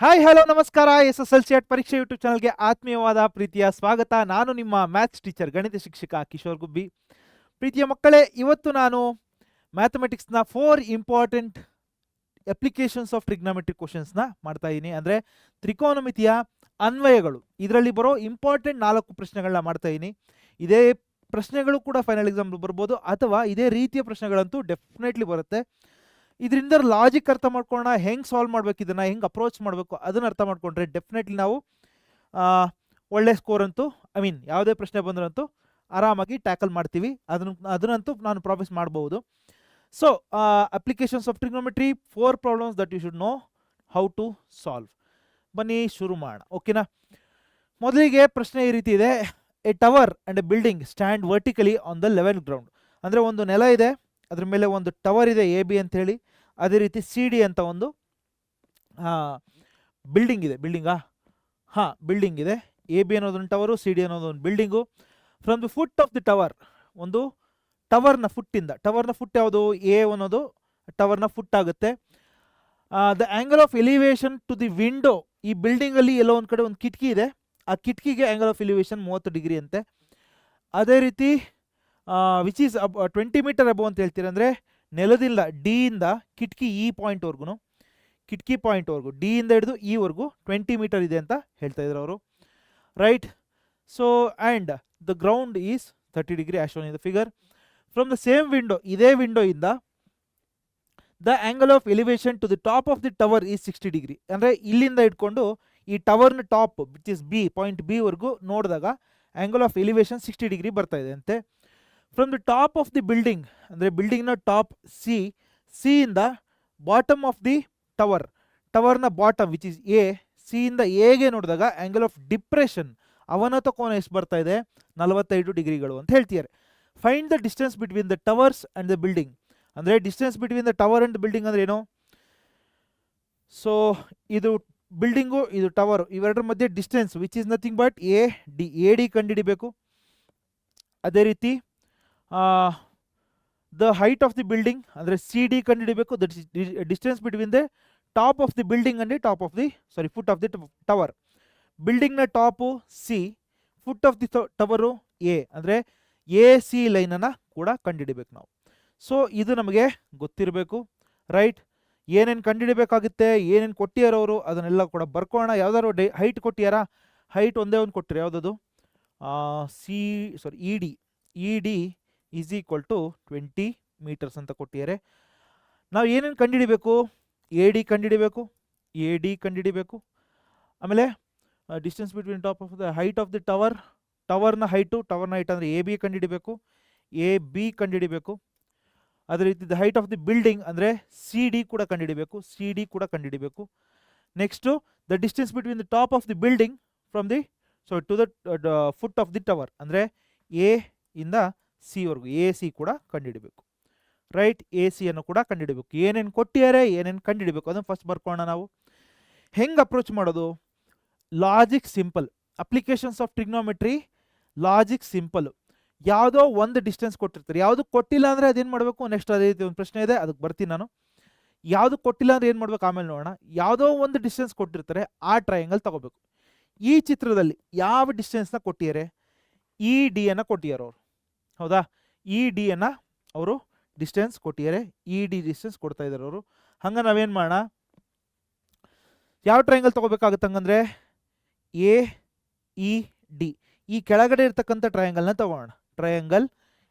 Hi hello ನಮಸ್ಕಾರ. SSLC at ಪರೀಕ್ಷೆ YouTube ಚಾನಲ್ಗೆ ಆತ್ಮೀಯವಾದ ಪ್ರೀತಿಯ ಸ್ವಾಗತ. ನಾನು ನಿಮ್ಮ ಮ್ಯಾಥ್ಸ್ ಟೀಚರ್ ಗಣಿತ ಶಿಕ್ಷಕ ಕಿಶೋರ್ ಗುಬ್ಬಿ. ಪ್ರೀತಿಯ ಮಕ್ಕಳೇ, ಇವತ್ತು ನಾನು ಮ್ಯಾಥಮೆಟಿಕ್ಸ್ನ 4 ಇಂಪಾರ್ಟೆಂಟ್ ಅಪ್ಲಿಕೇಶನ್ಸ್ ಆಫ್ ಟ್ರಿಗ್ನೋಮೆಟ್ರಿಕ್ ಕ್ವಶನ್ಸ್ನ ಮಾಡ್ತಾ ಇದ್ದೀನಿ. ಅಂದರೆ ತ್ರಿಕೋನಮಿತಿಯ ಅನ್ವಯಗಳು, ಇದರಲ್ಲಿ ಬರೋ ಇಂಪಾರ್ಟೆಂಟ್ 4 ಪ್ರಶ್ನೆಗಳನ್ನ ಮಾಡ್ತಾ ಇದ್ದೀನಿ. ಇದೇ ಪ್ರಶ್ನೆಗಳು ಕೂಡ ಫೈನಲ್ ಎಕ್ಸಾಮ್ ಬರ್ಬೋದು, ಅಥವಾ ಇದೇ ರೀತಿಯ ಪ್ರಶ್ನೆಗಳಂತೂ ಡೆಫಿನೆಟ್ಲಿ ಬರುತ್ತೆ. ಇದರಿಂದ ಲಾಜಿಕ್ ಅರ್ಥ ಮಾಡ್ಕೊಳ್ಳೋಣ, ಹೆಂಗೆ ಸಾಲ್ವ್ ಮಾಡ್ಬೇಕು, ಇದನ್ನು ಹೆಂಗೆ ಅಪ್ರೋಚ್ ಮಾಡಬೇಕು ಅದನ್ನು ಅರ್ಥ ಮಾಡ್ಕೊಂಡ್ರೆ ಡೆಫಿನೆಟ್ಲಿ ನಾವು ಒಳ್ಳೆ ಸ್ಕೋರ್ ಅಂತೂ ಯಾವುದೇ ಪ್ರಶ್ನೆ ಬಂದ್ರಂತೂ ಆರಾಮಾಗಿ ಟ್ಯಾಕಲ್ ಮಾಡ್ತೀವಿ. ಅದನ್ನಂತೂ ನಾನು ಪ್ರಾಮಿಸ್ ಮಾಡ್ಬೋದು. So applications of trigonometry 4 problems that you should know how to solve. ಬನ್ನಿ ಶುರು ಮಾಡೋಣ, ಓಕೆನಾ. ಮೊದಲಿಗೆ ಪ್ರಶ್ನೆ ಈ ರೀತಿ ಇದೆ: a tower and a building stand vertically on the level ground. ಅಂದರೆ ಒಂದು ನೆಲ ಇದೆ, ಅದ್ರ ಮೇಲೆ ಒಂದು ಟವರ್ ಇದೆ AB ಅಂತ ಹೇಳಿ, ಅದೇ ರೀತಿ CD ಅಂತ ಒಂದು ಬಿಲ್ಡಿಂಗ್ ಇದೆ. ಬಿಲ್ಡಿಂಗ್ ಇದೆ. AB ಅನ್ನೋದೊಂದು ಟವರು, CD ಅನ್ನೋದೊಂದು building. From the foot of the tower, ಒಂದು ಟವರ್ನ ಫುಟ್ಟಿಂದ, ಟವರ್ನ ಫುಟ್ ಯಾವುದು? A ಅನ್ನೋದು ಟವರ್ನ ಫುಟ್ ಆಗುತ್ತೆ. The angle of elevation to the window, ಈ ಬಿಲ್ಡಿಂಗಲ್ಲಿ ಎಲ್ಲೋ ಒಂದು ಕಡೆ ಒಂದು ಕಿಟಕಿ ಇದೆ, ಆ ಕಿಟಕಿಗೆ ಆ್ಯಂಗಲ್ ಆಫ್ ಎಲಿವೇಶನ್ 30 ಡಿಗ್ರಿ ಅಂತೆ. ಅದೇ ರೀತಿ ವಿಚ್ ಈಸ್ 20 ಮೀಟರ್ ಅಬೋ ಅಂತ ಹೇಳ್ತೀರ. ಅಂದರೆ ನೆಲದಿಂದ D ಇಂದ ಕಿಟಕಿ ಈ ಪಾಯಿಂಟ್ವರೆಗೂ, ಕಿಟಕಿ ಪಾಯಿಂಟ್ವರೆಗೂ D ಇಂದ ಹಿಡಿದು ಈವರೆಗೂ 20 ಮೀಟರ್ ಇದೆ ಅಂತ ಹೇಳ್ತಾ ಇದ್ರು ಅವರು, right. So and the ground is 30 degree as shown in the figure. From the same window, ಇದೇ ವಿಂಡೋಯಿಂದ the angle of elevation to the top of the tower is 60 degree. ಅಂದರೆ ಇಲ್ಲಿಂದ ಇಟ್ಕೊಂಡು ಈ ಟವರ್ನ top which is B, point B ವರೆಗೂ ನೋಡಿದಾಗ angle of elevation 60 degree ಬರ್ತಾ ಇದೆ ಅಂತೆ. From the top of the building, ಅಂದರೆ ಬಿಲ್ಡಿಂಗ್ನ ಟಾಪ್ ಸಿ ಇಂದ ಬಾಟಮ್ ಆಫ್ ದಿ ಟವರ್, ಟವರ್ನ bottom which is A, C ಇಂದ ಎಗೆ ನೋಡಿದಾಗ ಆ್ಯಂಗಲ್ ಆಫ್ ಡಿಪ್ರೆಷನ್, ಅವನತ ಕೋನ ಎಷ್ಟು ಬರ್ತಾ ಇದೆ? 45 ಡಿಗ್ರಿಗಳು ಅಂತ ಹೇಳ್ತಿದ್ದಾರೆ. Find the distance between the towers and the building. ಅಂದರೆ distance between the tower and building ಅಂದರೆ ಏನು? ಸೊ ಇದು ಬಿಲ್ಡಿಂಗು, ಇದು ಟವರು, ಇವೆರಡರ ಮಧ್ಯೆ distance which is nothing but AD ಕಂಡುಹಿಡಿಬೇಕು. ಅದೇ ರೀತಿ the height of the building ಅಂದರೆ CD ಕಂಡುಹಿಡಿಬೇಕು. That is distance between the top of the building and top of the foot of the tower. ಬಿಲ್ಡಿಂಗ್ನ top C, foot of the tower A. ಅಂದರೆ AC ಲೈನನ್ನು ಕೂಡ ಕಂಡುಹಿಡಿಬೇಕು ನಾವು. So ಇದು ನಮಗೆ ಗೊತ್ತಿರಬೇಕು, ರೈಟ್. ಏನೇನು ಕಂಡುಹಿಡಿಬೇಕಾಗುತ್ತೆ, ಏನೇನು ಕೊಟ್ಟಿಯಾರವರು ಅದನ್ನೆಲ್ಲ ಕೂಡ ಬರ್ಕೋಣ. ಯಾವ್ದಾದ್ರು ಹೈಟ್ ಕೊಟ್ಟಿಯಾರಾ? ಹೈಟ್ ಒಂದೇ ಒಂದು ಕೊಟ್ಟಿರಿ, ಯಾವುದದು? ED is equal to 20 metres ಅಂತ ಕೊಟ್ಟಿದ್ದಾರೆ. ನಾವು ಏನೇನು ಕಂಡುಹಿಡಿಬೇಕು? AD ಕಂಡುಹಿಡಿಬೇಕು. ಆಮೇಲೆ distance between top of the height of the tower, ಟವರ್ನ ಹೈಟ್ ಅಂದರೆ AB ಕಂಡುಹಿಡಿಬೇಕು, AB ಕಂಡುಹಿಡಿಬೇಕು. ಅದೇ ರೀತಿ the height of the building ಅಂದರೆ CD ಕೂಡ ಕಂಡುಹಿಡಿಬೇಕು. Next the distance between the top of the building from the to the foot of the tower ಅಂದರೆ A ಇಂದ C ವರೆಗೂ AC ಕೂಡ ಕಂಡುಹಿಡಿಬೇಕು, ರೈಟ್. AC ಅನ್ನು ಕೂಡ ಕಂಡುಹಿಡಿಬೇಕು. ಏನೇನು ಕೊಟ್ಟಿದ್ದಾರೆ, ಏನೇನು ಕಂಡುಹಿಡಿಬೇಕು ಅದನ್ನು ಫಸ್ಟ್ ಬರ್ಕೋಣ. ನಾವು ಹೆಂಗೆ ಅಪ್ರೋಚ್ ಮಾಡೋದು? Logic simple. Applications of trigonometry logic simple. ಯಾವುದೋ ಒಂದು ಡಿಸ್ಟೆನ್ಸ್ ಕೊಟ್ಟಿರ್ತಾರೆ, ಯಾವುದು ಕೊಟ್ಟಿಲ್ಲ ಅಂದರೆ ಅದೇನು ಮಾಡಬೇಕು? ನೆಕ್ಸ್ಟ್ ಅದೇ ರೀತಿ ಒಂದು ಪ್ರಶ್ನೆ ಇದೆ, ಅದಕ್ಕೆ ಬರ್ತೀನಿ ನಾನು. ಯಾವುದು ಕೊಟ್ಟಿಲ್ಲ ಅಂದರೆ ಏನು ಮಾಡಬೇಕು ಆಮೇಲೆ ನೋಡೋಣ. ಯಾವುದೋ ಒಂದು ಡಿಸ್ಟೆನ್ಸ್ ಕೊಟ್ಟಿರ್ತಾರೆ, ಆ ಟ್ರಯಾಂಗಲ್ ತಗೋಬೇಕು. ಈ ಚಿತ್ರದಲ್ಲಿ ಯಾವ ಡಿಸ್ಟೆನ್ಸ್ನ ಕೊಟ್ಟಿದ್ದಾರೆ? ED ಅನ್ನು ಕೊಟ್ಟಿದ್ದಾರೆ ಅವರು, ಹೌದಾ? ED ಅನ್ನು ಅವರು ಡಿಸ್ಟೆನ್ಸ್ ಕೊಟ್ಟಿದ್ದಾರೆ, ED ಡಿಸ್ಟೆನ್ಸ್ ಕೊಡ್ತಾ ಇದ್ದಾರೆ ಅವರು. ಹಂಗೆ ನಾವೇನು ಮಾಡೋಣ, ಯಾವ ಟ್ರಯಾಂಗಲ್ ತಗೋಬೇಕಾಗುತ್ತೆ ಹಂಗಂದ್ರೆ AED. ಈ ಕೆಳಗಡೆ ಇರ್ತಕ್ಕಂಥ ಟ್ರಯಾಂಗಲ್ನ ತಗೋಣ. ಟ್ರಯಾಂಗಲ್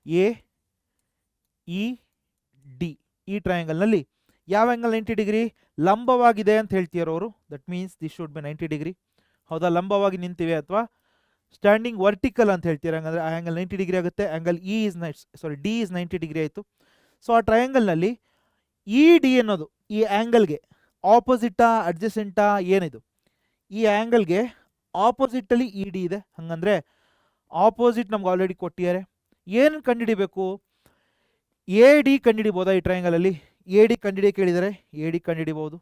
AED, ಈ ಟ್ರಯಾಂಗಲ್ನಲ್ಲಿ ಯಾವ ಆ್ಯಂಗಲ್ 90 ಡಿಗ್ರಿ ಲಂಬವಾಗಿದೆ ಅಂತ ಹೇಳ್ತೀರ ಅವರು. That means this should be 90 degree, ಹೌದಾ? ಲಂಬವಾಗಿ ನಿಂತಿವೆ ಅಥವಾ ಸ್ಟ್ಯಾಂಡಿಂಗ್ ವರ್ಟಿಕಲ್ ಅಂತ ಹೇಳ್ತೀರ, ಹಂಗಂದ್ರೆ ಆ ಆ್ಯಂಗಲ್ 90 ಡಿಗ್ರಿ ಆಗುತ್ತೆ. ಆ್ಯಂಗಲ್ D ಈಸ್ 90 ಡಿಗ್ರಿ ಆಯಿತು. ಸೊ ಆ ಟ್ರಯಾಂಗಲ್ನಲ್ಲಿ ED ಅನ್ನೋದು ಈ ಆ್ಯಂಗಲ್ಗೆ ಆಪೋಸಿಟಾ ಅಡ್ಜಸೆಂಟಾ ಏನಿದು? ಈ ಆ್ಯಂಗಲ್ಗೆ ಆಪೋಸಿಟಲ್ಲಿ ED ಇದೆ. ಹಂಗಂದರೆ ಆಪೋಸಿಟ್ ನಮ್ಗೆ ಆಲ್ರೆಡಿ ಕೊಟ್ಟಿದ್ದಾರೆ. ಏನು ಕಂಡುಹಿಡಿಬೇಕು? AD ಕಂಡುಹಿಡಿಬೋದಾ? ಈ ಟ್ರಯಾಂಗಲಲ್ಲಿ AD ಕಂಡುಹಿಡಿಯ ಕೇಳಿದರೆ AD ಕಂಡುಹಿಡಿಬೋದು.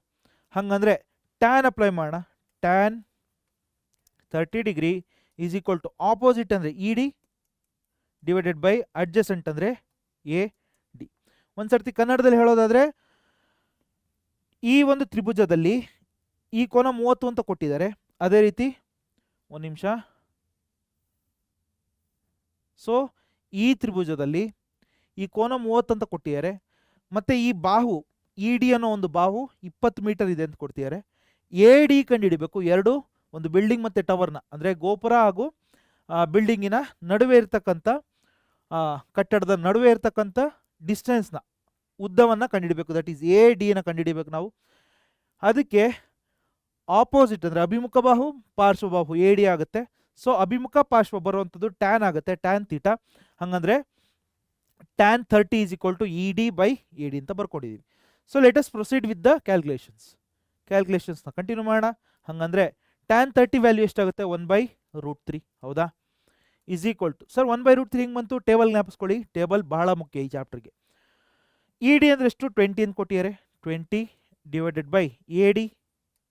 ಹಂಗಂದರೆ ಟ್ಯಾನ್ ಅಪ್ಲೈ ಮಾಡೋಣ. Tan 30 degree is equal to opposite ಅಂದರೆ ED ಡಿವೈಡೆಡ್ ಬೈ ಅಡ್ಜಸೆಂಟ್ ಅಂದರೆ AD. ಒಂದು ಸರ್ತಿ ಕನ್ನಡದಲ್ಲಿ ಹೇಳೋದಾದರೆ, ಈ ಒಂದು ತ್ರಿಭುಜದಲ್ಲಿ ಈ ಕೋನ 30 ಅಂತ ಕೊಟ್ಟಿದ್ದಾರೆ. ಅದೇ ರೀತಿ ಒಂದು ನಿಮಿಷ. ಸೊ ಈ ತ್ರಿಭುಜದಲ್ಲಿ ಈ ಕೋನ 30 ಅಂತ ಕೊಟ್ಟಿದ್ದಾರೆ. ಮತ್ತು ಈ ಬಾಹು ಇ ಡಿ ಅನ್ನೋ ಒಂದು ಬಾಹು 20 ಮೀಟರ್ ಇದೆ ಅಂತ ಕೊಡ್ತಿದ್ದಾರೆ. ಎ ಡಿ ಕಂಡುಹಿಡಿಬೇಕು. ಎರಡು ಒಂದು ಬಿಲ್ಡಿಂಗ್ ಮತ್ತು ಟವರ್ನ, ಅಂದರೆ ಗೋಪುರ ಹಾಗೂ ಬಿಲ್ಡಿಂಗಿನ ನಡುವೆ ಇರ್ತಕ್ಕಂಥ ಕಟ್ಟಡದ ನಡುವೆ ಇರ್ತಕ್ಕಂಥ ಡಿಸ್ಟೆನ್ಸ್ನ ಉದ್ದವನ್ನು ಕಂಡುಹಿಡಬೇಕು. ದಟ್ ಈಸ್ ಎ ಡಿನ ಕಂಡುಹಿಡಬೇಕು ನಾವು. ಅದಕ್ಕೆ ಆಪೋಸಿಟ್ ಅಂದರೆ ಅಭಿಮುಖ ಬಾಹು ಪಾರ್ಶ್ವ ಬಾಹು ಎ ಡಿ ಆಗುತ್ತೆ. ಸೊ ಅಭಿಮುಖ ಪಾರ್ಶ್ವ ಬರುವಂಥದ್ದು ಟ್ಯಾನ್ ಆಗುತ್ತೆ, ಟ್ಯಾನ್ ಥೀಟಾ. ಹಾಗಂದರೆ tan 30 is equal to ED by AD ಅಂತ ಬರ್ಕೊಂಡಿದ್ದೀವಿ. So let us proceed with the ಕ್ಯಾಲ್ಕುಲೇಷನ್ಸ್ನ ಕಂಟಿನ್ಯೂ ಮಾಡೋಣ. ಹಾಗಂದರೆ tan 30 ವ್ಯಾಲ್ಯೂ ಎಷ್ಟಾಗುತ್ತೆ? 1/√3. ಹೌದಾ? ಈಸ್ ಈಕ್ವಲ್ ಟು ಸರ್ 1/√3 ಹಿಂಗೆ ಬಂತು. ಟೇಬಲ್ ಜ್ಞಾಪಿಸ್ಕೊಳ್ಳಿ, ಟೇಬಲ್ ಬಹಳ ಮುಖ್ಯ ಈ ಚಾಪ್ಟರ್ಗೆ. ಇ ಡಿ ಅಂದರೆ ಎಷ್ಟು? 20 ಅಂತ ಕೊಟ್ಟಿದ್ದಾರೆ. 20 ಡಿವೈಡೆಡ್ ಬೈ ಎ ಡಿ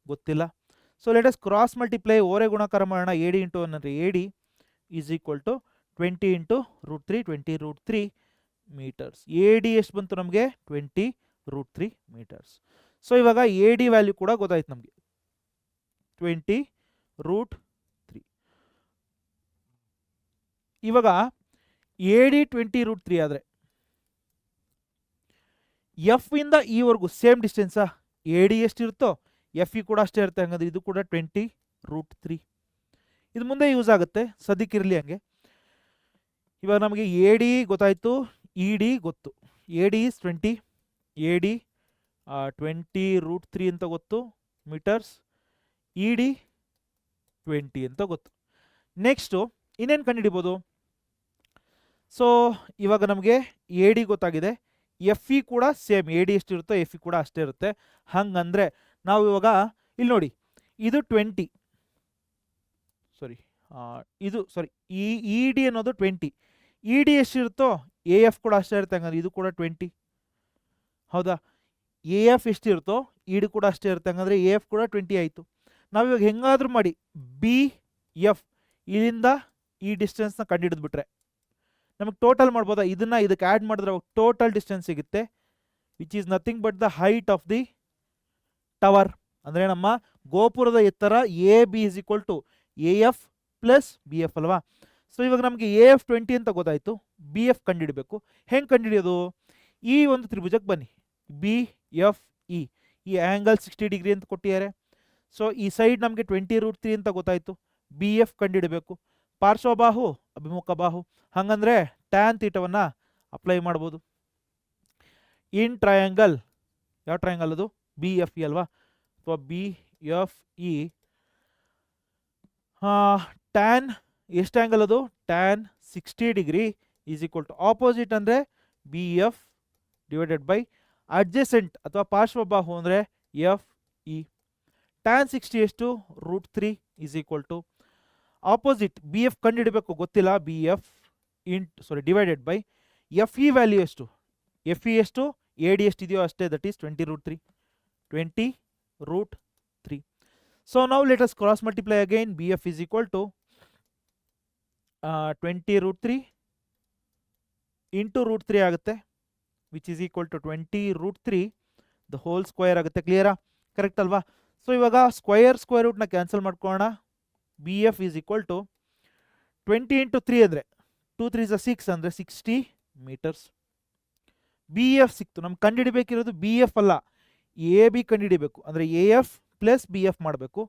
ಗೊತ್ತಿಲ್ಲ. So let us cross multiply, ಓರೆ ಗುಣಾಕಾರ ಮಾಡೋಣ. ಎ ಡಿ ಇಂಟು 1 ಅಂದರೆ A D is equal to 20 into √3, 20√3 metres. A D ಎಷ್ಟು ಬಂತು ನಮಗೆ? 20√3 ಮೀಟರ್ಸ್. ಸೊ ಇವಾಗ ಎ ಡಿ ವ್ಯಾಲ್ಯೂ ಕೂಡ ಗೊತ್ತಾಯ್ತು ನಮಗೆ, 20√3. ಇವಾಗ ಎ ಡಿ 20√3 ಆದರೆ ಎಫ್ ಇಂದ ಈವರೆಗೂ ಸೇಮ್ ಡಿಸ್ಟೆನ್ಸಾ? ಎ ಡಿ ಎಷ್ಟಿರುತ್ತೋ ಎಫ್ ಇ ಕೂಡ ಅಷ್ಟೇ ಇರುತ್ತೆ. ಹಂಗಂದ್ರೆ ಇದು ಕೂಡ 20√3. ಇದು ಮುಂದೆ ಯೂಸ್ ಆಗುತ್ತೆ, ಸದ್ಯಕ್ಕಿರಲಿ ಹಂಗೆ. ಇವಾಗ ನಮಗೆ ಎ ಡಿ ಗೊತ್ತಾಯಿತು, ಇ ಡಿ ಗೊತ್ತು. A D is 20, A D 20√3 ಅಂತ ಗೊತ್ತು ಮೀಟರ್ಸ್, ಇ ಡಿ 20 ಅಂತ ಗೊತ್ತು. ನೆಕ್ಸ್ಟು ಇನ್ನೇನು ಕಂಡುಹಿಡಿಬೋದು? ಸೊ ಇವಾಗ ನಮಗೆ ಎ ಡಿ ಗೊತ್ತಾಗಿದೆ, ಎಫ್ ಇ ಕೂಡ ಸೇಮ್, ಎ ಡಿ ಎಷ್ಟಿರುತ್ತೋ ಎಫ್ ಇ ಕೂಡ ಅಷ್ಟೇ ಇರುತ್ತೆ. ಹಂಗಂದರೆ ನಾವು ಇವಾಗ ಇಲ್ಲಿ ನೋಡಿ, ಇದು 20, ಇ ಡಿ ಅನ್ನೋದು 20, ಇ ಡಿ ಎಷ್ಟಿರುತ್ತೋ ಎ ಎಫ್ ಕೂಡ ಅಷ್ಟೇ ಇರುತ್ತೆ. ಹಂಗಂದ್ರೆ ಇದು ಕೂಡ 20. ಹೌದಾ? ಎ ಎಫ್ ಎಷ್ಟಿರುತ್ತೋ ಇ ಡಿ ಕೂಡ ಅಷ್ಟೇ ಇರುತ್ತೆ. ಹಂಗಂದ್ರೆ ಎ ಎಫ್ ಕೂಡ 20 ಆಯಿತು. ನಾವಿವಾಗ ಹೆಂಗಾದ್ರೂ ಮಾಡಿ ಬಿ ಎಫ್ ಇದರಿಂದ ಈ ಡಿಸ್ಟೆನ್ಸ್ನ ಕಂಡುಹಿಡಿದ್ಬಿಟ್ರೆ ನಮಗೆ ಟೋಟಲ್ ಮಾಡ್ಬೋದಾ? ಇದನ್ನು ಇದಕ್ಕೆ ಆ್ಯಡ್ ಮಾಡಿದ್ರೆ ಟೋಟಲ್ ಡಿಸ್ಟೆನ್ಸ್ ಸಿಗುತ್ತೆ, which is nothing but the height of the tower. ಅಂದರೆ ನಮ್ಮ ಗೋಪುರದ ಎತ್ತರ A B is equal to A F plus B F ಅಲ್ವಾ? ಸೊ ಇವಾಗ ನಮಗೆ ಎ ಎಫ್ 20 ಅಂತ ಗೊತ್ತಾಯಿತು, ಬಿ ಎಫ್ ಕಂಡುಹಿಡಬೇಕು. ಹೆಂಗೆ ಕಂಡುಹಿಡಿಯೋದು? ಈ ಒಂದು ತ್ರಿಭುಜಕ್ಕೆ ಬನ್ನಿ, ಬಿ ಎಫ್ ಇ, ಈ ಆ್ಯಂಗಲ್ 60 ಡಿಗ್ರಿ ಅಂತ ಕೊಟ್ಟಿದ್ದಾರೆ. ಸೊ ಈ ಸೈಡ್ ನಮಗೆ 20√3 ಅಂತ ಗೊತ್ತಾಯಿತು. B F ಕಂಡುಹಿಡಬೇಕು. ಪಾರ್ಶ್ವಬಾಹು ಅಭಿಮುಖ ಬಾಹು, ಹಾಗಂದರೆ ಟ್ಯಾನ್ ಥೀಟವನ್ನು ಅಪ್ಲೈ ಮಾಡ್ಬೋದು. ಇನ್ ಟ್ರಯಾಂಗಲ್, ಯಾವ ಟ್ರಯಾಂಗಲ್ ಅದು? ಬಿ ಎಫ್ ಇ ಅಲ್ವಾ? ಅಥವಾ ಬಿ ಎಫ್ ಇ ಟ್ಯಾನ್ ಎಷ್ಟು ಆ್ಯಂಗಲ್ ಅದು? Tan 60 degree is equal to opposite ಅಂದರೆ B F divided by adjacent ಅಥವಾ ಪಾರ್ಶ್ವಬಾಹು ಅಂದರೆ ಎಫ್ ಇ. ಟ್ಯಾನ್ 60 ಎಷ್ಟು? √3 is equal to opposite B F ಕಂಡುಹಿಡಬೇಕು, ಗೊತ್ತಿಲ್ಲ. B F divided by F E value ಎಷ್ಟು? ಎಫ್ ಇ ಎಷ್ಟು? ಎ ಡಿ ಎಷ್ಟಿದೆಯೋ ಅಷ್ಟೇ, ದಟ್ ಈಸ್ 20√3. 20√3. ಸೊ ನಾವು let us cross multiply again. B F is equal to 20√3 into √3 ಆಗುತ್ತೆ, which is equal to 20√3 the whole square ಆಗುತ್ತೆ. ಕ್ಲಿಯರಾ? Correct ಅಲ್ವಾ? So ಇವಾಗ ಸ್ಕ್ವೇರ್ ರೂಟ್ನ ಕ್ಯಾನ್ಸಲ್ ಮಾಡ್ಕೊಳ್ಳೋಣ. B F is equal to 20 into 3 ಅಂದರೆ 2 3 6 ಅಂದರೆ 60 ಮೀಟರ್ಸ್. ಬಿ ಎಫ್ ಸಿಕ್ತು. ನಮ್ಗೆ ಕಂಡುಹಿಡಬೇಕಿರೋದು ಬಿ ಎಫ್ ಅಲ್ಲ, ಎ ಬಿ ಕಂಡುಹಿಡಿಬೇಕು. ಅಂದರೆ A F plus B F ಮಾಡಬೇಕು.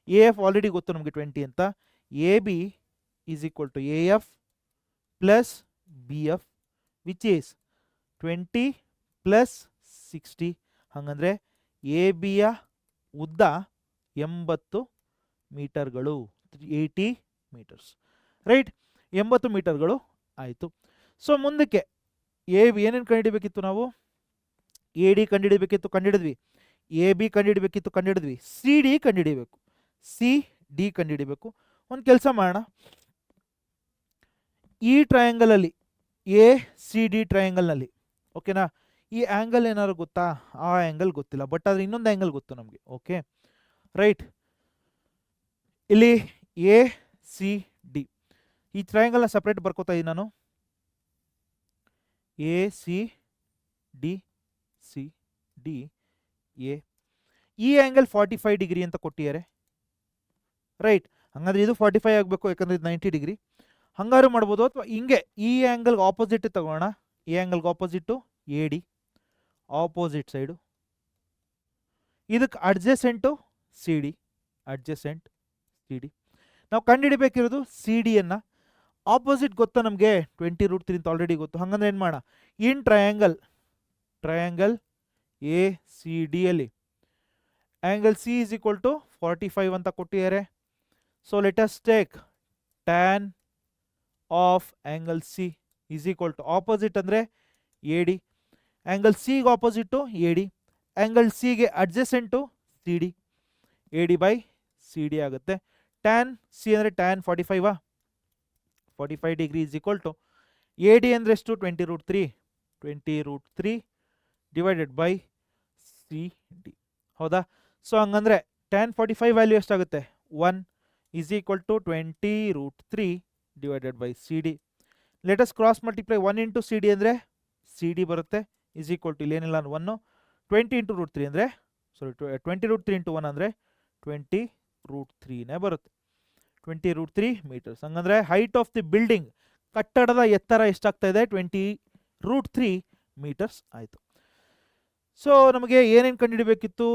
ಎ ಎಫ್ ಆಲ್ರೆಡಿ ಗೊತ್ತು ನಮಗೆ 20 ಅಂತ. A B is equal to A F plus B F which is 20 plus 60. ಹಾಗಂದರೆ ಎ ಬಿಯ ಉದ್ದ 80 ಮೀಟರ್ಗಳು, 80 ಮೀಟರ್ಸ್. ರೈಟ್? 80 ಮೀಟರ್ಗಳು ಆಯಿತು. ಸೊ ಮುಂದಕ್ಕೆ ಎ ಬಿ ಏನೇನು ಕಂಡುಹಿಡಬೇಕಿತ್ತು? ನಾವು ಎ ಡಿ ಕಂಡುಹಿಡಬೇಕಿತ್ತು, ಕಂಡುಹಿಡಿದ್ವಿ. ಎ ಬಿ ಕಂಡುಹಿಡಬೇಕಿತ್ತು, ಕಂಡುಹಿಡಿದ್ವಿ. ಸಿ ಡಿ ಕಂಡುಹಿಡಿಬೇಕು, ಸಿ ಡಿ ಕಂಡುಹಿಡಬೇಕು. ಒಂದು ಕೆಲಸ ಮಾಡೋಣ, ಈ ಟ್ರಯಾಂಗಲಲ್ಲಿ ಎ ಸಿ ಡಿ ಟ್ರಯಾಂಗಲ್ನಲ್ಲಿ, ಓಕೆನಾ? ಈ ಆ್ಯಂಗಲ್ ಏನಾದ್ರು ಗೊತ್ತಾ? ಆ ಆ್ಯಂಗಲ್ ಗೊತ್ತಿಲ್ಲ, ಬಟ್ ಆದರೆ ಇನ್ನೊಂದು ಆ್ಯಂಗಲ್ ಗೊತ್ತು ನಮಗೆ. Okay, right? ಇಲ್ಲಿ ಎ ಸಿ ಡಿ ಈ ಟ್ರಯಾಂಗಲ್ನ ಸಪ್ರೇಟ್ ಬರ್ಕೋತಾ ಇದ್ದೀನಿ ನಾನು. A C D C D A. ಈ ಆ್ಯಂಗಲ್ 45 ಡಿಗ್ರಿ ಅಂತ ಕೊಟ್ಟಿದ್ದಾರೆ, ರೈಟ್. ಹಂಗಂದ್ರೆ ಇದು 45 ಆಗಬೇಕು, ಯಾಕಂದ್ರೆ ಇದು 90 ಡಿಗ್ರಿ. ಹಂಗಾರು ಮಾಡ್ಬೋದು, ಅಥವಾ ಹಿಂಗೆ ಈ ಆ್ಯಂಗಲ್ಗೆ ಆಪೋಸಿಟ್ ತಗೋಣ. ಈ ಆ್ಯಂಗಲ್ಗೆ opposite A D, opposite side. ಇದಕ್ಕೆ adjacent C D, adjacent C D. ನಾವು ಕಂಡುಹಿಡಿಬೇಕಿರೋದು ಸಿ ಡಿಯನ್ನು. ಆಪೋಸಿಟ್ ಗೊತ್ತಾ ನಮಗೆ 20√3 ಅಂತ ಆಲ್ರೆಡಿ ಗೊತ್ತು. ಹಾಗಂದ್ರೆ ಏನು ಮಾಡೋಣ, ಇನ್ ಟ್ರಯಾಂಗಲ್ ಎ ಸಿ ಡಿಯಲ್ಲಿ angle C is equal to 45 ಅಂತ ಕೊಟ್ಟಿದ್ದಾರೆ. So let us take tan of angle C is equal to, opposite ಅಂದರೆ ಎ ಡಿ, ಆ್ಯಂಗಲ್ ಸಿಗೆ ಆಪೋಸಿಟ್ಟು ಎ ಡಿ, ಆ್ಯಂಗಲ್ ಸಿಗೆ adjacent C D, A D by C D ಆಗುತ್ತೆ. Tan C ಅಂದರೆ tan 45 45 degree is equal to A D ಅಂದರೆ ಎಷ್ಟು 20√3 divided by C D, ಹೌದಾ. So ಹಂಗಂದರೆ tan 45 value ಎಷ್ಟಾಗುತ್ತೆ 1 is equal to 20√3 divided by C D. Let us cross multiply 1 into C D ಅಂದರೆ C D ಬರುತ್ತೆ, is equal to ಇಲ್ಲೇನಿಲ್ಲ 1, 20 into √3 ಅಂದರೆ ಸಾರಿ 20√3 into 1 ಅಂದರೆ 20√3ನೇ ಬರುತ್ತೆ, 20√3 ಮೀಟರ್ಸ್. ಹಂಗಂದರೆ ಹೈಟ್ ಆಫ್ ದಿ ಬಿಲ್ಡಿಂಗ್, ಕಟ್ಟಡದ ಎತ್ತರ ಎಷ್ಟಾಗ್ತಾ ಇದೆ 20√3 ಮೀಟರ್ಸ್ ಆಯಿತು. ಸೊ ನಮಗೆ ಏನೇನು ಕಂಡುಹಿಡಬೇಕಿತ್ತು,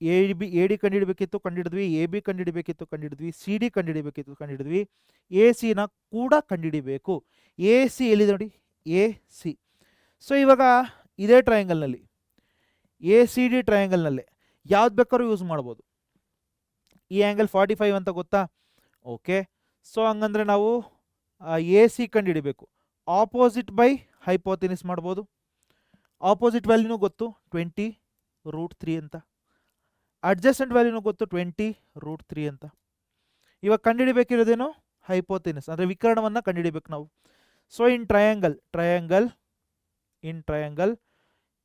ಎ ಡಿ ಕಂಡುಹಿಡಬೇಕಿತ್ತು, ಕಂಡುಹಿಡಿದ್ವಿ. ಎ ಬಿ ಕಂಡುಹಿಡಬೇಕಿತ್ತು, ಕಂಡುಹಿಡಿದ್ವಿ. ಸಿ ಡಿ ಕಂಡುಹಿಡಬೇಕಿತ್ತು, ಕಂಡುಹಿಡಿದ್ವಿ. ಎ ಸಿನ ಕೂಡ ಕಂಡುಹಿಡಿಬೇಕು. ಎ ಸಿ ಎಲ್ಲಿದೆ ನೋಡಿ, ಎ ಸಿ. ಸೊ ಇವಾಗ ಇದೇ ಟ್ರಯಾಂಗಲ್ನಲ್ಲಿ, ಎ ಸಿ ಡಿ ಟ್ರಯಾಂಗಲ್ನಲ್ಲೇ ಯಾವ್ದು ಬೇಕಾದ್ರೂ ಯೂಸ್ ಮಾಡ್ಬೋದು. ಈ ಆ್ಯಂಗಲ್ 45 ಅಂತ ಗೊತ್ತಾ, ಓಕೆ. ಸೊ ಹಂಗಂದ್ರೆ ನಾವು ಎ ಸಿ ಕಂಡುಹಿಡಿಬೇಕು. ಆಪೋಸಿಟ್ ಬೈ ಹೈಪೋಥೆನಿಸ್ ಮಾಡ್ಬೋದು. ಆಪೋಸಿಟ್ ವ್ಯಾಲ್ಯೂನೂ ಗೊತ್ತು 20√3 ಅಂತ, ಅಡ್ಜಸೆಂಟ್ ವ್ಯಾಲ್ಯೂನೂ ಗೊತ್ತು 20√3 ಅಂತ. ಇವಾಗ ಕಂಡುಹಿಡಿಬೇಕಿರೋದೇನು ಹೈಪೋಥೆನಿಸ್, ಅಂದರೆ ವಿಕರ್ಣವನ್ನು ಕಂಡುಹಿಡಿಬೇಕು ನಾವು. So in triangle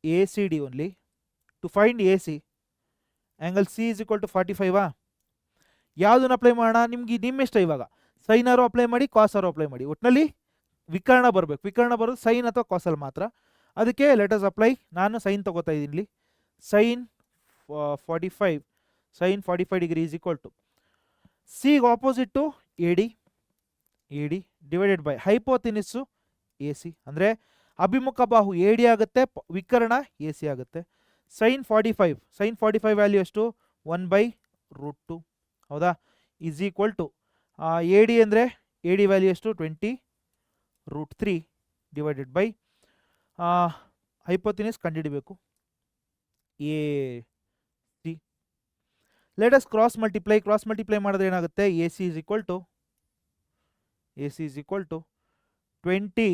A C D only, to find A C angle C is equal to 45. ಯಾವುದನ್ನು ಅಪ್ಲೈ ಮಾಡೋಣ, ನಿಮ್ಗೆ ನಿಮ್ಮಿಷ್ಟ. ಇವಾಗ ಸೈನಾರು ಅಪ್ಲೈ ಮಾಡಿ, ಕಾಸಾರು ಅಪ್ಲೈ ಮಾಡಿ, ಒಟ್ಟಿನಲ್ಲಿ ವಿಕರ್ಣ ಬರಬೇಕು. ವಿಕರ್ಣ ಬರೋದು ಸೈನ್ ಅಥವಾ ಕಾಸಲ್ಲಿ ಮಾತ್ರ. ಅದಕ್ಕೆ ಲೆಟಸ್ ಅಪ್ಲೈ. ನಾನು ಸೈನ್ ತಗೋತಾ ಇದ್ದೀನಿ ಇಲ್ಲಿ. Sine 45 degree is equal to ಸಿಗೆ opposite A D divided by hypotenuse A C, ಅಂದರೆ ಅಭಿಮುಖ ಬಾಹು ಎ ಡಿ ಆಗುತ್ತೆ, ವಿಕರ್ಣ ಎ ಸಿ ಆಗುತ್ತೆ. ಸೈನ್ 45 ವ್ಯಾಲ್ಯೂ ಎಷ್ಟು 1/√2, ಹೌದಾ, is equal to A D ಅಂದರೆ ಎ ಡಿ ವ್ಯಾಲ್ಯೂ ಎಷ್ಟು 20√3 ಡಿವೈಡೆಡ್ ಬೈ ಹೈಪೋಥೆನಿಸ್ ಕಂಡುಹಿಡಬೇಕು A C. Let us cross multiply ಮಾಡಿದ್ರೆ ಏನಾಗುತ್ತೆ, A C is equal to 20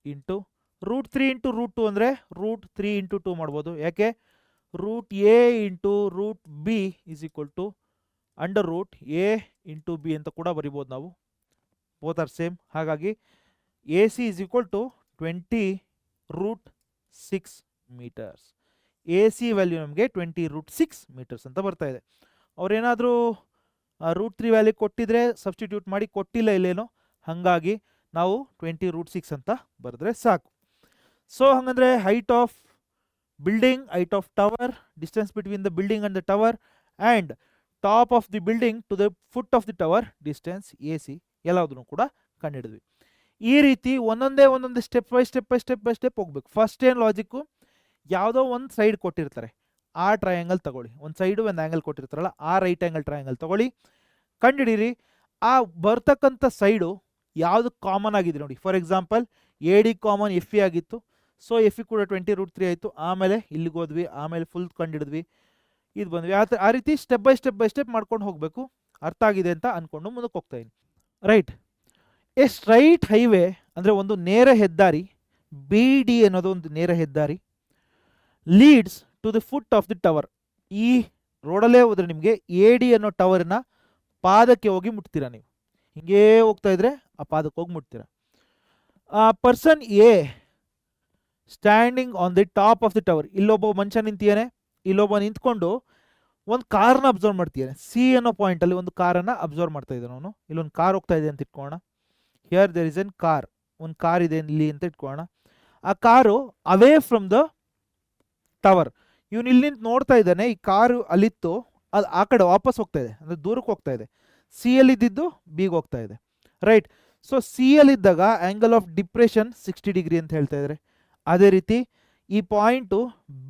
into √3 into √2 ಅಂದರೆ √3 ಇಂಟು 2 ಮಾಡ್ಬೋದು. ಯಾಕೆ, √a into √b is equal to √a into B ಅಂತ ಕೂಡ ಬರಿಬೋದು ನಾವು. Both are same. ಹಾಗಾಗಿ A C is equal to 20√6 metres. A C value ನಮಗೆ 20√6 ಮೀಟರ್ಸ್ ಅಂತ ಬರ್ತಾ ಇದೆ. ಅವ್ರೇನಾದರೂ √3 ವ್ಯಾಲ್ಯೂ ಕೊಟ್ಟಿದ್ರೆ ಸಬ್ಸ್ಟಿಟ್ಯೂಟ್ ಮಾಡಿ, ಕೊಟ್ಟಿಲ್ಲ ಇಲ್ಲೇನೋ, ಹಾಗಾಗಿ ನಾವು 20√6 ಅಂತ ಬರೆದ್ರೆ ಸಾಕು. ಸೊ ಹಾಗಂದರೆ height of building, height of tower, distance between the building and the tower, and top of the building to the foot of the tower distance A C ಎಲ್ಲದನ್ನು ಕೂಡ ಕಂಡುಹಿಡಿದ್ವಿ. ಈ ರೀತಿ ಒಂದೊಂದೇ ಸ್ಟೆಪ್ ಬೈ ಸ್ಟೆಪ್ ಹೋಗ್ಬೇಕು. First ಏನು logic, ಯಾವುದೋ ಒಂದು ಸೈಡ್ ಕೊಟ್ಟಿರ್ತಾರೆ, ಆ ಟ್ರಯಾಂಗಲ್ ತಗೊಳ್ಳಿ. ಒಂದು ಸೈಡು ಒಂದು ಆ್ಯಂಗಲ್ ಕೊಟ್ಟಿರ್ತಾರಲ್ಲ, ಆ ರೈಟ್ ಆ್ಯಂಗಲ್ ಟ್ರಯಾಂಗಲ್ ತಗೊಳ್ಳಿ, ಕಂಡುಹಿಡೀರಿ. ಆ ಬರ್ತಕ್ಕಂಥ ಸೈಡು ಯಾವುದು ಕಾಮನ್ ಆಗಿದೆ ನೋಡಿ. For example A D common F E ಆಗಿತ್ತು, ಸೊ ಎಫ್ ಇ ಕೂಡ 20√3 ಆಯಿತು. ಆಮೇಲೆ ಇಲ್ಲಿಗೆ ಹೋದ್ವಿ, ಆಮೇಲೆ ಫುಲ್ ಕಂಡುಹಿಡಿದ್ವಿ, ಇದು ಬಂದ್ವಿ. ಆ ರೀತಿ ಸ್ಟೆಪ್ ಬೈ ಸ್ಟೆಪ್ ಮಾಡ್ಕೊಂಡು ಹೋಗಬೇಕು. ಅರ್ಥ ಆಗಿದೆ ಅಂತ ಅಂದ್ಕೊಂಡು ಮುಂದಕ್ಕೆ ಹೋಗ್ತಾ ಇದ್ದೀನಿ, ರೈಟ್. ಎ ಸ್ಟ್ರೈಟ್ ಹೈವೇ ಅಂದರೆ ಒಂದು ನೇರ ಹೆದ್ದಾರಿ, ಬಿ ಡಿ ಅನ್ನೋದು ಒಂದು ನೇರ ಹೆದ್ದಾರಿ, leads to the foot of the tower. ಈ ರೋಡಲ್ಲೇ ಹೋದರೆ ನಿಮಗೆ ಎ ಡಿ ಅನ್ನೋ ಟವರ್ನ ಪಾದಕ್ಕೆ ಹೋಗಿ ಮುಟ್ತೀರಾ. ನೀವು ಹಿಂಗೇ ಹೋಗ್ತಾ ಇದ್ರೆ ಆ ಪಾದಕ್ಕೆ ಹೋಗಿ ಮುಟ್ತೀರಾ. Person a standing on the top of the tower. ಇಲ್ಲೊಬ್ಬ ಮನುಷ್ಯ ನಿಂತಿಯಾನೆ, ಇಲ್ಲೊಬ್ಬ ನಿಂತ್ಕೊಂಡು ಒಂದು ಕಾರ್ನ ಅಬ್ಸರ್ವ್ ಮಾಡ್ತಿದ್ದಾನೆ. ಸಿ ಅನ್ನೋ ಪಾಯಿಂಟಲ್ಲಿ ಒಂದು ಕಾರನ್ನು ಅಬ್ಸರ್ವ್ ಮಾಡ್ತಾ ಇದ್ದಾನೆ ಅವನು. ಇಲ್ಲೊಂದು ಕಾರ್ ಹೋಗ್ತಾ ಇದೆ ಅಂತ ಇಟ್ಕೊಳ್ಳೋಣ. Here there is an car, ಒಂದು ಕಾರ್ ಇದೆ ಇಲ್ಲಿ ಅಂತ ಇಟ್ಕೊಳ್ಳೋಣ. ಆ car away from the tower, ಇವನು ಇಲ್ಲಿ ನಿಂತು ನೋಡ್ತಾ ಇದ್ದಾನೆ, ಈ ಕಾರು ಅಲ್ಲಿತ್ತು, ಅದು ಆ ಕಡೆ ವಾಪಸ್ ಹೋಗ್ತಾ ಇದೆ, ಅಂದರೆ ದೂರಕ್ಕೆ ಹೋಗ್ತಾ ಇದೆ. ಸಿ ಯಲ್ಲಿದ್ದು ಬಿಗೆ ಹೋಗ್ತಾ ಇದೆ, ರೈಟ್. ಸೊ ಸಿ ಯಲ್ಲಿದ್ದಾಗ ಆ್ಯಂಗಲ್ ಆಫ್ ಡಿಪ್ರೆಷನ್ 60 ಡಿಗ್ರಿ ಅಂತ ಹೇಳ್ತಾ ಇದ್ದಾರೆ. ಅದೇ ರೀತಿ ಈ ಪಾಯಿಂಟು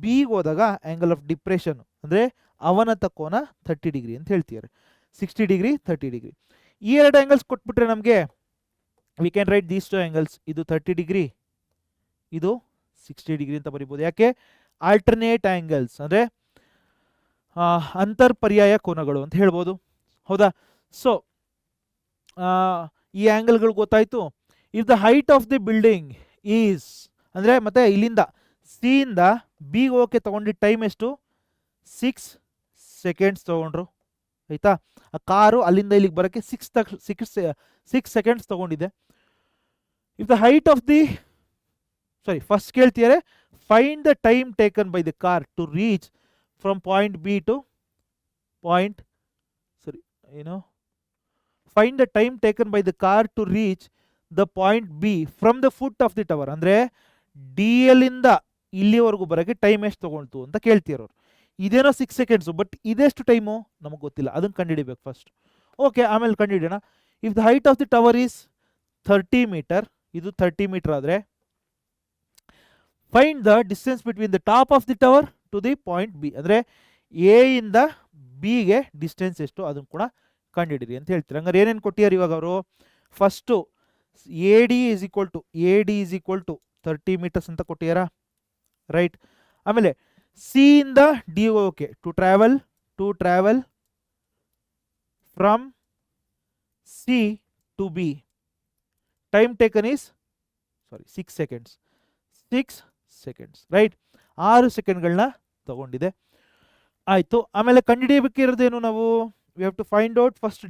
ಬಿಗೆ ಹೋದಾಗ ಆ್ಯಂಗಲ್ ಆಫ್ ಡಿಪ್ರೆಷನ್ ಅಂದರೆ ಅವನತ ಕೋನ 30 ಡಿಗ್ರಿ ಅಂತ ಹೇಳ್ತಿದ್ದಾರೆ. 60 ಡಿಗ್ರಿ 30 ಡಿಗ್ರಿ. ಈ ಎರಡು ಆ್ಯಂಗಲ್ಸ್ ಕೊಟ್ಬಿಟ್ರೆ ನಮಗೆ we can write these two angles. ಇದು 30 ಡಿಗ್ರಿ, ಇದು 60 ಡಿಗ್ರಿ ಅಂತ ಬರಿಬೋದು. ಯಾಕೆ? ಆಲ್ಟರ್ನೇಟ್ ಆ್ಯಂಗಲ್ಸ್ ಅಂದರೆ ಅಂತರ್ ಪರ್ಯಾಯ ಕೋನಗಳು ಅಂತ ಹೇಳ್ಬೋದು, ಹೌದಾ? ಸೊ ಈ ಆ್ಯಂಗಲ್ಗಳು ಗೊತ್ತಾಯಿತು. If the height of the building is ಅಂದರೆ ಮತ್ತೆ ಇಲ್ಲಿಂದ ಸಿ ಇಂದ ಬಿಗೆ ಹೋಗೋಕ್ಕೆ ತೊಗೊಂಡಿದ್ದ ಟೈಮ್ ಎಷ್ಟು? 6 ಸೆಕೆಂಡ್ಸ್ ತೊಗೊಂಡ್ರು, ಆಯಿತಾ? ಆ ಕಾರು ಅಲ್ಲಿಂದ ಇಲ್ಲಿಗೆ ಬರೋಕ್ಕೆ 6 ಸೆಕೆಂಡ್ಸ್ ತೊಗೊಂಡಿದೆ. If the height of the first ಕೇಳ್ತಿದ್ದಾರೆ, find the time taken by the car to reach from point B to point find the time taken by the car to reach the point B from the foot of the tower. ಅಂದರೆ D ಎಲ್ಲಿಂದ ಇಲ್ಲಿವರೆಗೂ ಬರೋಕ್ಕೆ time ಎಷ್ಟು ತೊಗೊಳ್ತು ಅಂತ ಕೇಳ್ತಿರೋರು. ಇದೇನೋ 6 seconds, but ಇದೆಷ್ಟು time ನಮಗೆ ಗೊತ್ತಿಲ್ಲ, ಅದನ್ನು ಕಂಡುಹಿಡಿಬೇಕು ಫಸ್ಟ್. ಓಕೆ, ಆಮೇಲೆ ಕಂಡುಹಿಡಿಯೋಣ. If the height of the tower is 30 meter, ಇದು 30 ಮೀಟರ್ ಆದರೆ find the distance between the top of the tower to the point B. ಅಂದರೆ ಎ ಇಂದ ಬಿಗೆ ಡಿಸ್ಟೆನ್ಸ್ ಎಷ್ಟು ಅದನ್ನು ಕೂಡ ಕಂಡುಹಿಡಿರಿ ಅಂತ ಹೇಳ್ತಾರೆ. ಹಂಗಾರೆ ಏನೇನು ಕೊಟ್ಟಿದ್ದಾರೆ ಇವಾಗ ಅವರು? First A D is equal to 30 meters ಅಂತ ಕೊಟ್ಟಿದ್ದಾರಾ, ರೈಟ್. ಆಮೇಲೆ ಸಿ ಇಂದ D okay to travel from C to B time taken is 6 seconds, right. 6 ಸೆಕೆಂಡ್ಗಳನ್ನ ತಗೊಂಡಿದೆ, ಆಯಿತು. ಆಮೇಲೆ ಕಂಡುಹಿಡಿಯಬೇಕಿರೋದೇನು ನಾವು? We have to find out first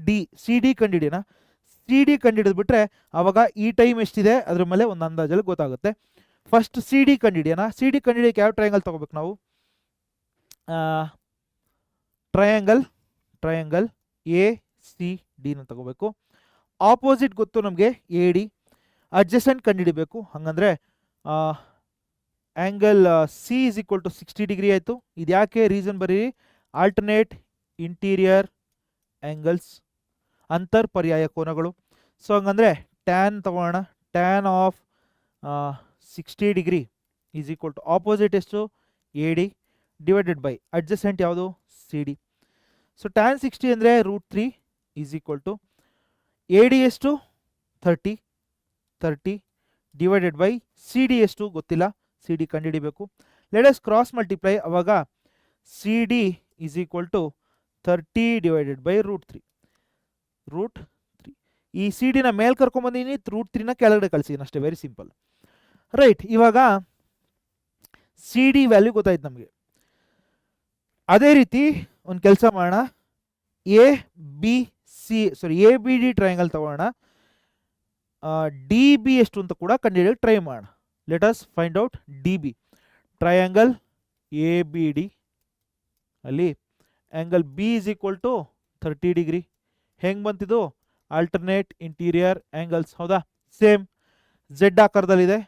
C D ಕಂಡುಹಿಡಿಯೋಣ. ಸಿ ಡಿ ಕಂಡುಹಿಡಿದ್ಬಿಟ್ರೆ ಆವಾಗ ಈ ಟೈಮ್ ಎಷ್ಟಿದೆ ಅದ್ರ ಮೇಲೆ ಒಂದು ಅಂದಾಜಲ್ಲಿ ಗೊತ್ತಾಗುತ್ತೆ. ಫಸ್ಟ್ ಸಿ ಡಿ ಕಂಡುಹಿಡಿಯೋಣ. ಸಿ ಡಿ ಕಂಡುಹಿಡಿಯೋಕೆ ಯಾವ ಟ್ರಯಾಂಗಲ್ ತೊಗೋಬೇಕು ನಾವು? ಟ್ರಯಾಂಗಲ್ ಎ ಸಿ ಡಿನ ತಗೋಬೇಕು. ಆಪೋಸಿಟ್ ಗೊತ್ತು ನಮಗೆ ಎ ಡಿ. ಅಡ್ಜಸೆಂಟ್ ಕಂಡುಹಿಡಿಬೇಕು. ಹಾಗಂದರೆ angle C is equal to 60 degree ಆಯಿತು. ಇದು ಯಾಕೆ? ರೀಸನ್ ಬರೀರಿ, ಆಲ್ಟರ್ನೇಟ್ ಇಂಟೀರಿಯರ್ ಆ್ಯಂಗಲ್ಸ್, ಅಂತರ್ ಪರ್ಯಾಯ ಕೋನಗಳು. ಸೊ ಹಂಗಂದರೆ ಟ್ಯಾನ್ ತಗೋಣ. Tan of 60 degree is equal to opposite ಎಷ್ಟು? A D divided by adjacent ಯಾವುದು? C D. ಸೊ ಟ್ಯಾನ್ 60 ಅಂದರೆ √3 is equal to A D ಎಷ್ಟು? 30 ಡಿವೈಡೆಡ್ ಬೈ ಸಿ ಡಿ ಎಷ್ಟು ಗೊತ್ತಿಲ್ಲ, ಸಿ ಡಿ ಕಂಡುಹಿಡಿಬೇಕು. Let us cross multiply. ಅವಾಗ C D is equal to 30 divided by √3. ಈ C ಡಿನ ಮೇಲೆ ಕರ್ಕೊಂಬಂದಿನಿ, √3ನ ಕೆಳಗಡೆ ಕಳಿಸಿದ್ದೀನಿ ಅಷ್ಟೇ, ವೆರಿ ಸಿಂಪಲ್, ರೈಟ್. ಇವಾಗ ಸಿ ಡಿ ವ್ಯಾಲ್ಯೂ ಗೊತ್ತಾಯ್ತು ನಮಗೆ. ಅದೇ ರೀತಿ ಒಂದು ಕೆಲಸ ಮಾಡೋಣ, ಎ ಬಿ ಡಿ ಟ್ರಯಾಂಗಲ್ ತಗೋಣ. ಡಿ ಬಿ ಎಷ್ಟು ಅಂತ ಕೂಡ ಕಂಡುಹಿಡಿಯೋಕೆ ಟ್ರೈ ಮಾಡೋಣ. Let us find out D B. Triangle A B D ಅಲ್ಲಿ angle B is equal to 30 degree. ಹೆಂಗೆ ಬಂತಿದ್ದು? ಆಲ್ಟರ್ನೇಟ್ ಇಂಟೀರಿಯರ್ ಆ್ಯಂಗಲ್ಸ್, ಹೌದಾ? ಸೇಮ್ ಝೆಡ್ ಆಕಾರದಲ್ಲಿದೆ.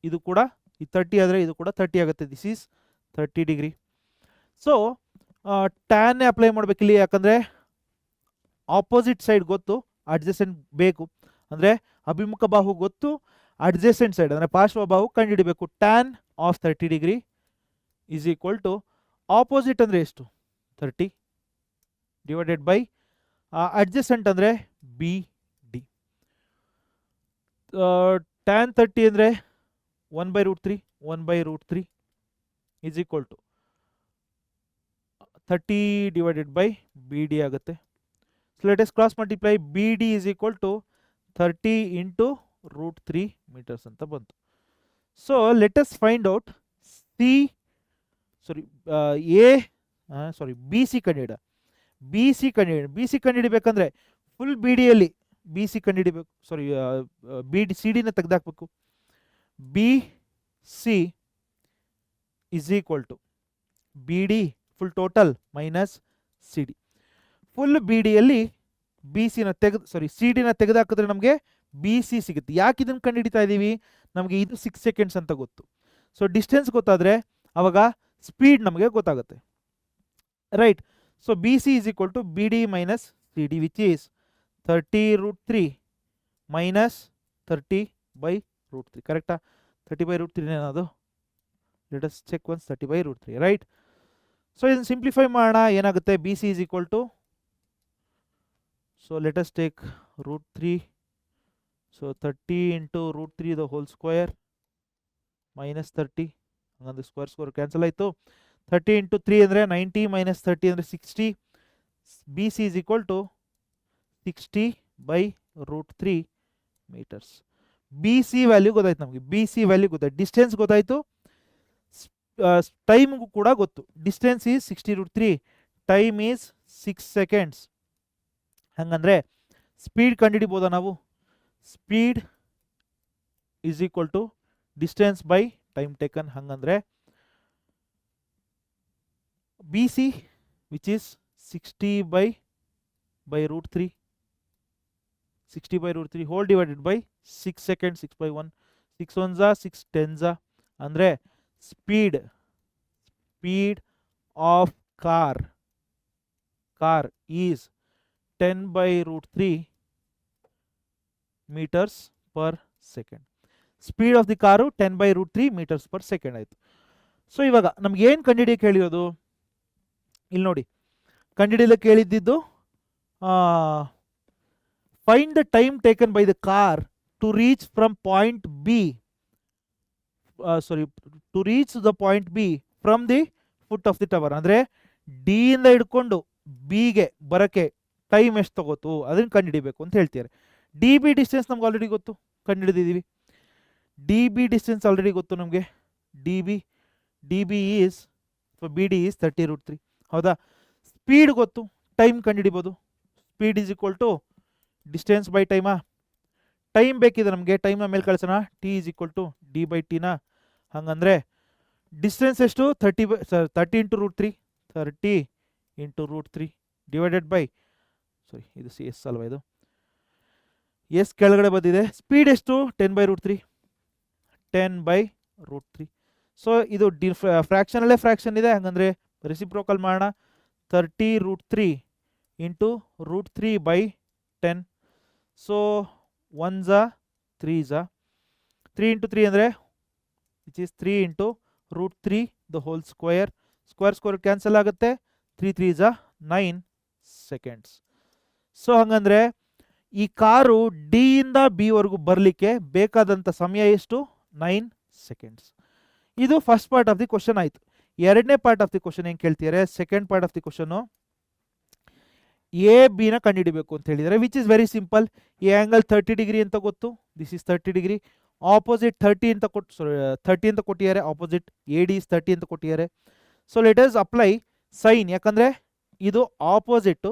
ಇದು ಕೂಡ ಈ 30 ಆದರೆ ಇದು ಕೂಡ 30 ಆಗುತ್ತೆ. This is 30 degree. ಸೊ ಟ್ಯಾನ್ನೇ ಅಪ್ಲೈ ಮಾಡಬೇಕಿಲ್ಲಿ, ಯಾಕಂದರೆ ಆಪೋಸಿಟ್ ಸೈಡ್ ಗೊತ್ತು, ಅಡ್ಜಸೆಂಟ್ ಬೇಕು. ಅಂದರೆ ಅಭಿಮುಖ ಬಾಹು ಗೊತ್ತು, ಅಡ್ಜಸೆಂಟ್ ಸೈಡ್ ಅಂದರೆ ಪಾರ್ಶ್ವ ಬಾಹು ಕಂಡುಹಿಡಬೇಕು. Tan of 30 degree is equal to opposite ಅಂದರೆ ಎಷ್ಟು? 30 ಡಿವೈಡೆಡ್ ಬೈ ಅಡ್ಜಸೆಂಟ್ ಅಂದರೆ ಬಿ ಡಿ. ಟ್ಯಾನ್ 30 ಅಂದರೆ 1/√3 is equal to 30 divided by B D ಆಗುತ್ತೆ. So let us cross multiply. B D is equal to 30 into √3 metres ಅಂತ ಬಂತು. So let us find out B C ಕಂಡುಹಿಡ. B C ಕಂಡುಹಿಡಿಬೇಕಂದ್ರೆ full B ಡಿಯಲ್ಲಿ B C ಕಂಡುಹಿಡಿಬೇಕು. C ಡಿನ ತೆಗೆದಾಕಬೇಕು. B C is equal to B D full total minus C D. Full B ಡಿಯಲ್ಲಿ C ಡಿನ ತೆಗೆದಾಕಿದ್ರೆ ನಮಗೆ ಬಿ ಸಿ ಸಿಗುತ್ತೆ. ಯಾಕೆ ಇದನ್ನು ಕಂಡುಹಿಡಿತಾ ಇದ್ದೀವಿ? ನಮಗೆ ಇದು 6 ಸೆಕೆಂಡ್ಸ್ ಅಂತ ಗೊತ್ತು. ಸೊ ಡಿಸ್ಟೆನ್ಸ್ ಗೊತ್ತಾದರೆ ಅವಾಗ ಸ್ಪೀಡ್ ನಮಗೆ ಗೊತ್ತಾಗುತ್ತೆ, right. So B C is equal to B D minus C D which is 30√3 minus 30/√3. ಕರೆಕ್ಟಾ? 30/√3 ಏನದು? Let us check once. 30/√3, right. So ಇದನ್ನು ಸಿಂಪ್ಲಿಫೈ ಮಾಡೋಣ. ಏನಾಗುತ್ತೆ? B C is equal to, so let us take √3. So 30 into √3 the whole square minus 30. ಹಂಗಂದ್ರೆ square cancel ಆಯಿತು. 30 into 3 ಅಂದರೆ 90 minus 30 ಅಂದರೆ 60. B C is equal to 60/√3 metres. B C value ಗೊತ್ತಾಯ್ತು ನಮಗೆ. B C value ಗೊತ್ತಾಯ್ತು, distance ಗೊತ್ತಾಯಿತು, ಟೈಮ್ಗೂ ಕೂಡ ಗೊತ್ತು. Distance is 60√3, time is 6 seconds. ಹಂಗಂದ್ರೆ ಸ್ಪೀಡ್ ಕಂಡುಹಿಡಿಬೋದಾ ನಾವು? Speed is equal to distance by time taken. ಹಂಗಂದ್ರೆ B C which is 60/√3, 60/√3 whole divided by 6 seconds, 6/1, 6 1s 6 10s. ಅಂದರೆ speed of car is 10/√3 meters per second. Speed of the car 10/√3 meters per second ಆಯಿತು. So ಇವಾಗ ನಮ್ಗೆ ಏನು ಕಂಡುಹಿಡಿಯಕ್ಕೆ ಹೇಳಿರೋದು? ಇಲ್ಲಿ ನೋಡಿ, ಕಂಡುಹಿಡಿಯಲಿಕ್ಕೆ ಹೇಳಿದ್ದು find the time taken by the car to reach from point B, to reach the point B from the foot of the tower. ಅಂದರೆ ಡಿ ಇಂದ ಹಿಡ್ಕೊಂಡು ಬಿಗೆ ಬರೋಕ್ಕೆ ಟೈಮ್ ಎಷ್ಟು ತಗೋತು ಅದನ್ನು ಕಂಡುಹಿಡಿಬೇಕು ಅಂತ ಹೇಳ್ತಾರೆ. ಡಿ ಬಿ ಡಿಸ್ಟೆನ್ಸ್ ನಮ್ಗೆ ಆಲ್ರೆಡಿ ಗೊತ್ತು, ಕಂಡುಹಿಡಿದಿದ್ದೀವಿ. ಡಿ ಬಿ ಡಿಸ್ಟೆನ್ಸ್ ಆಲ್ರೆಡಿ ಗೊತ್ತು ನಮಗೆ. D B is, B D is 30√3. ಹೌದಾ? ಸ್ಪೀಡ್ ಗೊತ್ತು, ಟೈಮ್ ಕಂಡುಹಿಡಿಬೋದು. Speed is equal to distance by ಟೈಮಾ? ಟೈಮ್ ಬೇಕಿದೆ ನಮಗೆ, ಟೈಮ್ನ ಮೇಲೆ ಕಳಿಸೋಣ. T is equal to D by ಟಿನ. ಹಂಗಂದ್ರೆ ಡಿಸ್ಟೆನ್ಸ್ ಎಷ್ಟು? 30 into √3, 30 into √3 divided by, sorry ಇದು ಸಿ ಎಸ್ ಅಲ್ವಾ, ಇದು ಎಸ್ ಕೆಳಗಡೆ ಬಂದಿದೆ. ಸ್ಪೀಡ್ ಎಷ್ಟು? 10/√3, 10/√3. ಸೊ ಇದು ಫ್ರ್ಯಾಕ್ಷನಲ್ಲೇ ಫ್ರ್ಯಾಕ್ಷನ್ ಇದೆ, ಹಂಗಂದ್ರೆ ರೆಸಿಪ್ರೋಕಲ್ ಮಾಡೋಣ. 30√3 into √3/10. So 1s 3s, 3 into 3 ಅಂದರೆ which is 3 into √3 the whole square. Square cancel ಆಗುತ್ತೆ. 3 3s 9 seconds. ಸೊ ಹಂಗಂದ್ರೆ ಈ ಕಾರು ಡಿ ಇಂದ ಬಿ ವರೆಗೂ ಬರಲಿಕ್ಕೆ ಬೇಕಾದಂಥ ಸಮಯ ಎಷ್ಟು? 9 seconds. ಇದು first part of the question ಆಯಿತು. ಎರಡನೇ ಪಾರ್ಟ್ ಆಫ್ ದಿ ಕ್ವಶನ್ ಏನು ಕೇಳ್ತಿದ್ದಾರೆ? Second part of the question A ಬಿನ ಕಂಡುಹಿಡಿಬೇಕು ಅಂತ ಹೇಳಿದ್ದಾರೆ, ವಿಚ್ ಇಸ್ ವೆರಿ ಸಿಂಪಲ್. ಈ ಆ್ಯಂಗಲ್ 30 ಡಿಗ್ರಿ ಅಂತ ಗೊತ್ತು, ದಿಸ್ ಇಸ್ 30 ಡಿಗ್ರಿ. ಆಪೋಸಿಟ್ 30 ಅಂತ ಕೊಟ್ಟಿದ್ದಾರೆ, ಆಪೋಸಿಟ್ ಎ ಡಿ ಇಸ್ 30 ಅಂತ ಕೊಟ್ಟಿದ್ದಾರೆ. So let us apply sine, ಯಾಕಂದರೆ ಇದು ಆಪೋಸಿಟ್ಟು.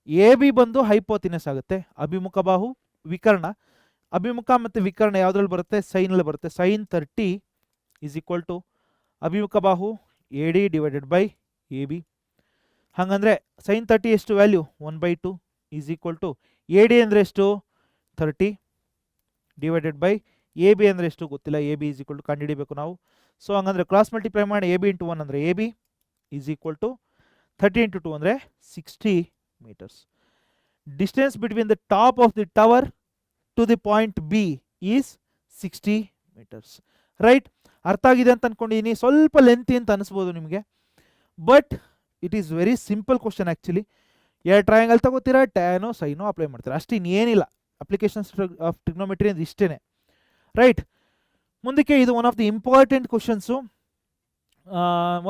ಎ ಬಿ ಬಂದು ಹೈಪೋತಿನಸ್ ಆಗುತ್ತೆ, ಅಭಿಮುಖ ಬಾಹು ವಿಕರ್ಣ. ಅಭಿಮುಖ ಮತ್ತು ವಿಕರ್ಣ ಯಾವುದ್ರಲ್ಲಿ ಬರುತ್ತೆ? ಸೈನಲ್ಲಿ ಬರುತ್ತೆ. ಸೈನ್ 30 ಈಸ್ ಈಕ್ವಲ್ ಟು ಅಭಿಮುಖ ಬಾಹು A D divided by A B. ಹಾಗಂದರೆ ಸೈನ್ 30 ಎಷ್ಟು value? 1/2 is equal to A D ಅಂದರೆ ಎಷ್ಟು? 30 ಡಿವೈಡೆಡ್ ಬೈ ಎ ಬಿ ಅಂದರೆ ಎಷ್ಟು ಗೊತ್ತಿಲ್ಲ. A B is equal to ಕಂಡುಹಿಡಿಬೇಕು ನಾವು. ಸೊ ಹಂಗಂದರೆ ಕ್ರಾಸ್ ಮಲ್ಟಿಪ್ಲೈ ಮಾಡಿ ಎ ಬಿ ಇಂಟು 1 ಅಂದರೆ A B is equal to 30 into 2 ಅಂದರೆ 60 meters. Distance between the top of the tower to the point B is 60 meters. Right? ಅರ್ಥ ಆಗಿದೆ ಅಂತ ಅನ್ಕೊಂಡಿದ್ದೀನಿ. ಸ್ವಲ್ಪ ಲೆಂತಿ ಅಂತ ಅನಿಸ್ಬೋದು ನಿಮಗೆ, but it is very simple question actually. ಎರಡು ಟ್ರಯಾಂಗಲ್ ತಗೋತೀರಾ, ಟ್ಯಾನೋ ಸೈನೋ ಅಪ್ಲೈ ಮಾಡ್ತೀರಾ, ಅಷ್ಟು ಇನ್ನೇನಿಲ್ಲ. ಅಪ್ಲಿಕೇಶನ್ಸ್ ಆಫ್ ಟ್ರಿಗ್ನೋಮೆಟ್ರಿ ಅಂದ್ರೆ ಇಷ್ಟೇ, ರೈಟ್? ಮುಂದಕ್ಕೆ ಇದು one of the important questions.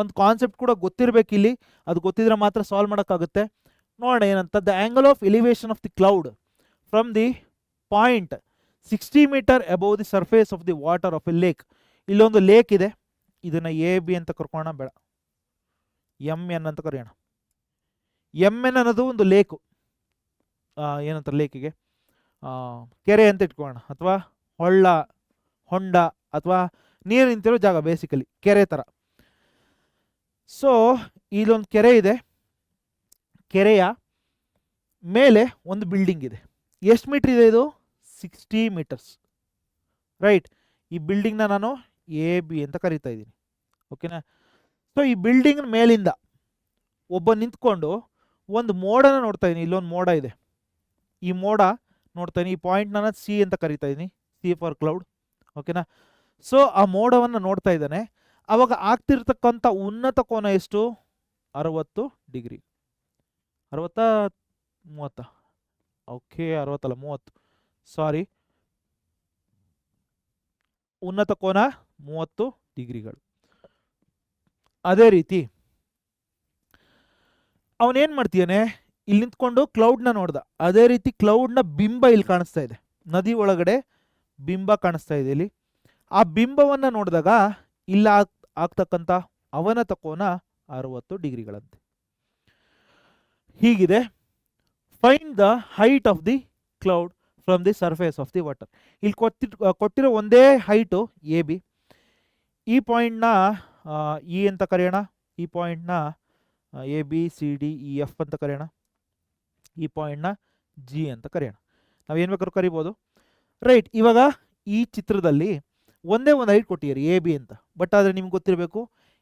ಒಂದು ಕಾನ್ಸೆಪ್ಟ್ ಕೂಡ ಗೊತ್ತಿರಬೇಕು ಇಲ್ಲಿ, ಅದು ಗೊತ್ತಿದ್ರೆ ಮಾತ್ರ ಸಾಲ್ವ್ ಮಾಡೋಕ್ಕಾಗುತ್ತೆ. ನೋಡೋಣ ಏನಂತ. The angle of elevation of the cloud from the point 60 meter above the surface of the water of A lake. ಇಲ್ಲೊಂದು ಲೇಕ್ ಇದೆ, ಇದನ್ನು ಎ ಬಿ ಅಂತ ಕರ್ಕೋಣ, ಬೇಡ ಎಮ್ ಎನ್ ಅಂತ ಕರೆಯೋಣ. ಎಮ್ ಎನ್ ಅನ್ನೋದು ಒಂದು ಲೇಕು, ಏನಂತಾರೆ ಲೇಕಿಗೆ? ಕೆರೆ ಅಂತ ಇಟ್ಕೊಳ್ಳೋಣ, ಅಥವಾ ಹೊಂಡ ಅಥವಾ ನೀರು ನಿಂತಿರೋ ಜಾಗ, ಬೇಸಿಕಲಿ ಕೆರೆ ಥರ. ಸೊ ಇಲ್ಲೊಂದು ಕೆರೆ ಇದೆ, ಕೆರೆಯ ಮೇಲೆ ಒಂದು ಬಿಲ್ಡಿಂಗ್ ಇದೆ. ಎಷ್ಟು ಮೀಟ್ರ್ ಇದೆ ಇದು? 60 meters, ರೈಟ್? ಈ ಬಿಲ್ಡಿಂಗ್ನ ನಾನು ಎ ಬಿ ಅಂತ ಕರಿತಾ ಇದ್ದೀನಿ, ಓಕೆನಾ? ಸೊ ಈ ಬಿಲ್ಡಿಂಗ್ ಮೇಲಿಂದ ಒಬ್ಬ ನಿಂತ್ಕೊಂಡು ಒಂದು ಮೋಡನ ನೋಡ್ತಾ ಇದ್ದೀನಿ. ಇಲ್ಲೊಂದು ಮೋಡ ಇದೆ, ಈ ಮೋಡ ನೋಡ್ತಾ ಇದ್ದೀನಿ. ಈ ಪಾಯಿಂಟ್ ನಾನು ಸಿ ಅಂತ ಕರಿತಾ ಇದ್ದೀನಿ, ಸಿ ಫಾರ್ ಕ್ಲೌಡ್. ಓಕೆನಾ. ಸೊ ಆ ಮೋಡವನ್ನು ನೋಡ್ತಾ ಇದ್ದಾನೆ. ಅವಾಗ ಆಗ್ತಿರ್ತಕ್ಕಂಥ ಉನ್ನತ ಕೋನ ಎಷ್ಟು? 60 ಡಿಗ್ರಿ. 60 30? ಓಕೆ, 60 ಅಲ್ಲ 30, ಸಾರಿ. ಉನ್ನತ ಕೋನ 30 ಡಿಗ್ರಿಗಳು. ಅದೇ ರೀತಿ ಅವನೇನ್ ಮಾಡ್ತೀಯಾನೆ, ಇಲ್ಲಿ ನಿಂತ್ಕೊಂಡು ಕ್ಲೌಡ್ನ ನೋಡ್ದ. ಅದೇ ರೀತಿ ಕ್ಲೌಡ್ನ ಬಿಂಬ ಇಲ್ಲಿ ಕಾಣಿಸ್ತಾ ಇದೆ, ನದಿ ಒಳಗಡೆ ಬಿಂಬ ಕಾಣಿಸ್ತಾ ಇದೆ ಇಲ್ಲಿ. ಆ ಬಿಂಬವನ್ನ ನೋಡಿದಾಗ ಇಲ್ಲ ಆಗ್ತಕ್ಕಂಥ ಅವನತ ಕೋನ 60 ಡಿಗ್ರಿಗಳಂತೆ. ಹೀಗಿದೆ. Find the height of the cloud from the surface of the water. ಇಲ್ಲಿ ಕೊಟ್ಟಿರೋ ಒಂದೇ ಹೈಟು ಎ ಬಿ. ಈ ಪಾಯಿಂಟ್ನ ಇ ಅಂತ ಕರೆಯೋಣ, ಈ ಪಾಯಿಂಟ್ನ A B C D E F ಅಂತ ಕರೆಯೋಣ, ಈ ಪಾಯಿಂಟ್ನ ಜಿ ಅಂತ ಕರೆಯೋಣ. ನಾವು ಏನು ಬೇಕಾದ್ರೂ ಕರಿಬೋದು, ರೈಟ್. ಇವಾಗ ಈ ಚಿತ್ರದಲ್ಲಿ ಒಂದೇ ಒಂದು ಹೈಟ್ ಕೊಟ್ಟಿದ್ದೀರಿ ಎ ಬಿ ಅಂತ. ಬಟ್ ಆದರೆ ನಿಮ್ಗೆ ಗೊತ್ತಿರಬೇಕು,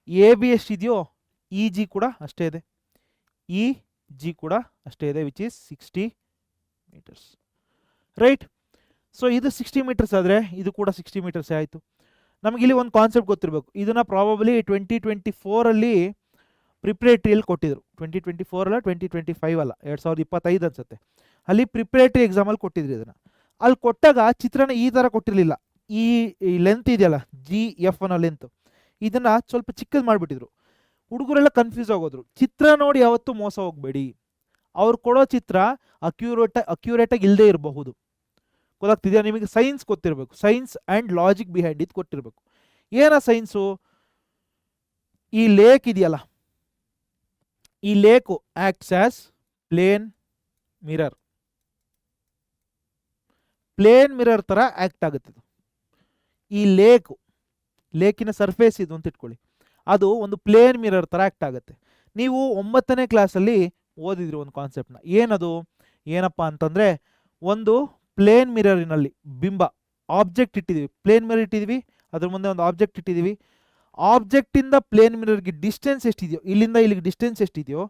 ಎ ಬಿ ಎಷ್ಟಿದೆಯೋ ಇ ಜಿ ಕೂಡ ಅಷ್ಟೇ ಇದೆ, ಇ ಜಿ ಕೂಡ ಅಷ್ಟೇ ಇದೆ, which is 60 meters, right. So ಇದು 60 ಮೀಟರ್ಸ್ ಆದರೆ ಇದು ಕೂಡ 60 ಮೀಟರ್ಸೇ ಆಯಿತು. ನಮಗಿಲ್ಲಿ ಒಂದು ಕಾನ್ಸೆಪ್ಟ್ ಗೊತ್ತಿರಬೇಕು. ಇದನ್ನು ಪ್ರಾಬಬ್ಲಿ 2024 ಪ್ರಿಪ್ರೇಟ್ರಿಯಲ್ಲಿ ಕೊಟ್ಟಿದ್ರು. 2024 ಅಲ್ಲ, 2025 ಅಲ್ಲ, 2025 ಅನ್ಸುತ್ತೆ. ಅಲ್ಲಿ ಪ್ರಿಪ್ರೇಟ್ರಿ ಎಕ್ಸಾಮಲ್ಲಿ ಕೊಟ್ಟಿದ್ರು ಇದನ್ನು. ಅಲ್ಲಿ ಕೊಟ್ಟಾಗ ಚಿತ್ರನ ಈ ಥರ ಕೊಟ್ಟಿರಲಿಲ್ಲ. ಈ ಲೆಂತ್ ಇದೆಯಲ್ಲ ಜಿ ಎಫ್ ಅನ್ನೋ ಲೆಂತ್, ಇದನ್ನು ಸ್ವಲ್ಪ ಚಿಕ್ಕದು ಮಾಡಿಬಿಟ್ಟಿದ್ರು. ಹುಡುಗರೆಲ್ಲ ಕನ್ಫ್ಯೂಸ್ ಆಗೋದ್ರು. ಚಿತ್ರ ನೋಡಿ ಯಾವತ್ತೂ ಮೋಸ ಹೋಗಬೇಡಿ. ಅವ್ರು ಕೊಡೋ ಚಿತ್ರ ಅಕ್ಯುರೇಟಾಗಿ ಇಲ್ಲದೆ ಇರಬಹುದು. ಗೊತ್ತಾಗ್ತಿದೆಯಾ ನಿಮಗೆ? ಸೈನ್ಸ್ ಗೊತ್ತಿರಬೇಕು, ಸೈನ್ಸ್ ಆ್ಯಂಡ್ ಲಾಜಿಕ್ ಬಿಹೈಂಡ್ ಇದು ಗೊತ್ತಿರಬೇಕು. ಏನ ಸೈನ್ಸು? ಈ ಲೇಕ್ ಇದೆಯಲ್ಲ, ಈ lake acts as plane mirror. Plane mirror ಥರ ಆ್ಯಕ್ಟ್ ಆಗುತ್ತೆ. ಈ ಲೇಕಿನ ಸರ್ಫೇಸ್ ಇದು ಅಂತ ಇಟ್ಕೊಳ್ಳಿ, ಅದು ಒಂದು ಪ್ಲೇನ್ ಮಿರರ್ ಥರ ಆ್ಯಕ್ಟ್ ಆಗುತ್ತೆ. ನೀವು 9ನೇ ಕ್ಲಾಸಲ್ಲಿ ಓದಿದ್ರಿ ಒಂದು ಕಾನ್ಸೆಪ್ಟ್ನ. ಏನಪ್ಪ ಅಂತಂದರೆ, ಒಂದು ಪ್ಲೇನ್ ಮಿರರಿನಲ್ಲಿ ಬಿಂಬ ಆಬ್ಜೆಕ್ಟ್ ಇಟ್ಟಿದ್ದೀವಿ, ಪ್ಲೇನ್ ಮಿರರ್ ಇಟ್ಟಿದ್ದೀವಿ, ಅದ್ರ ಮುಂದೆ ಒಂದು ಆಬ್ಜೆಕ್ಟ್ ಇಟ್ಟಿದ್ದೀವಿ. ಆಬ್ಜೆಕ್ಟಿಂದ ಪ್ಲೇನ್ ಮಿರರ್ಗೆ ಡಿಸ್ಟೆನ್ಸ್ ಎಷ್ಟಿದೆಯೋ, ಇಲ್ಲಿಂದ ಇಲ್ಲಿಗೆ ಡಿಸ್ಟೆನ್ಸ್ ಎಷ್ಟಿದೆಯೋ,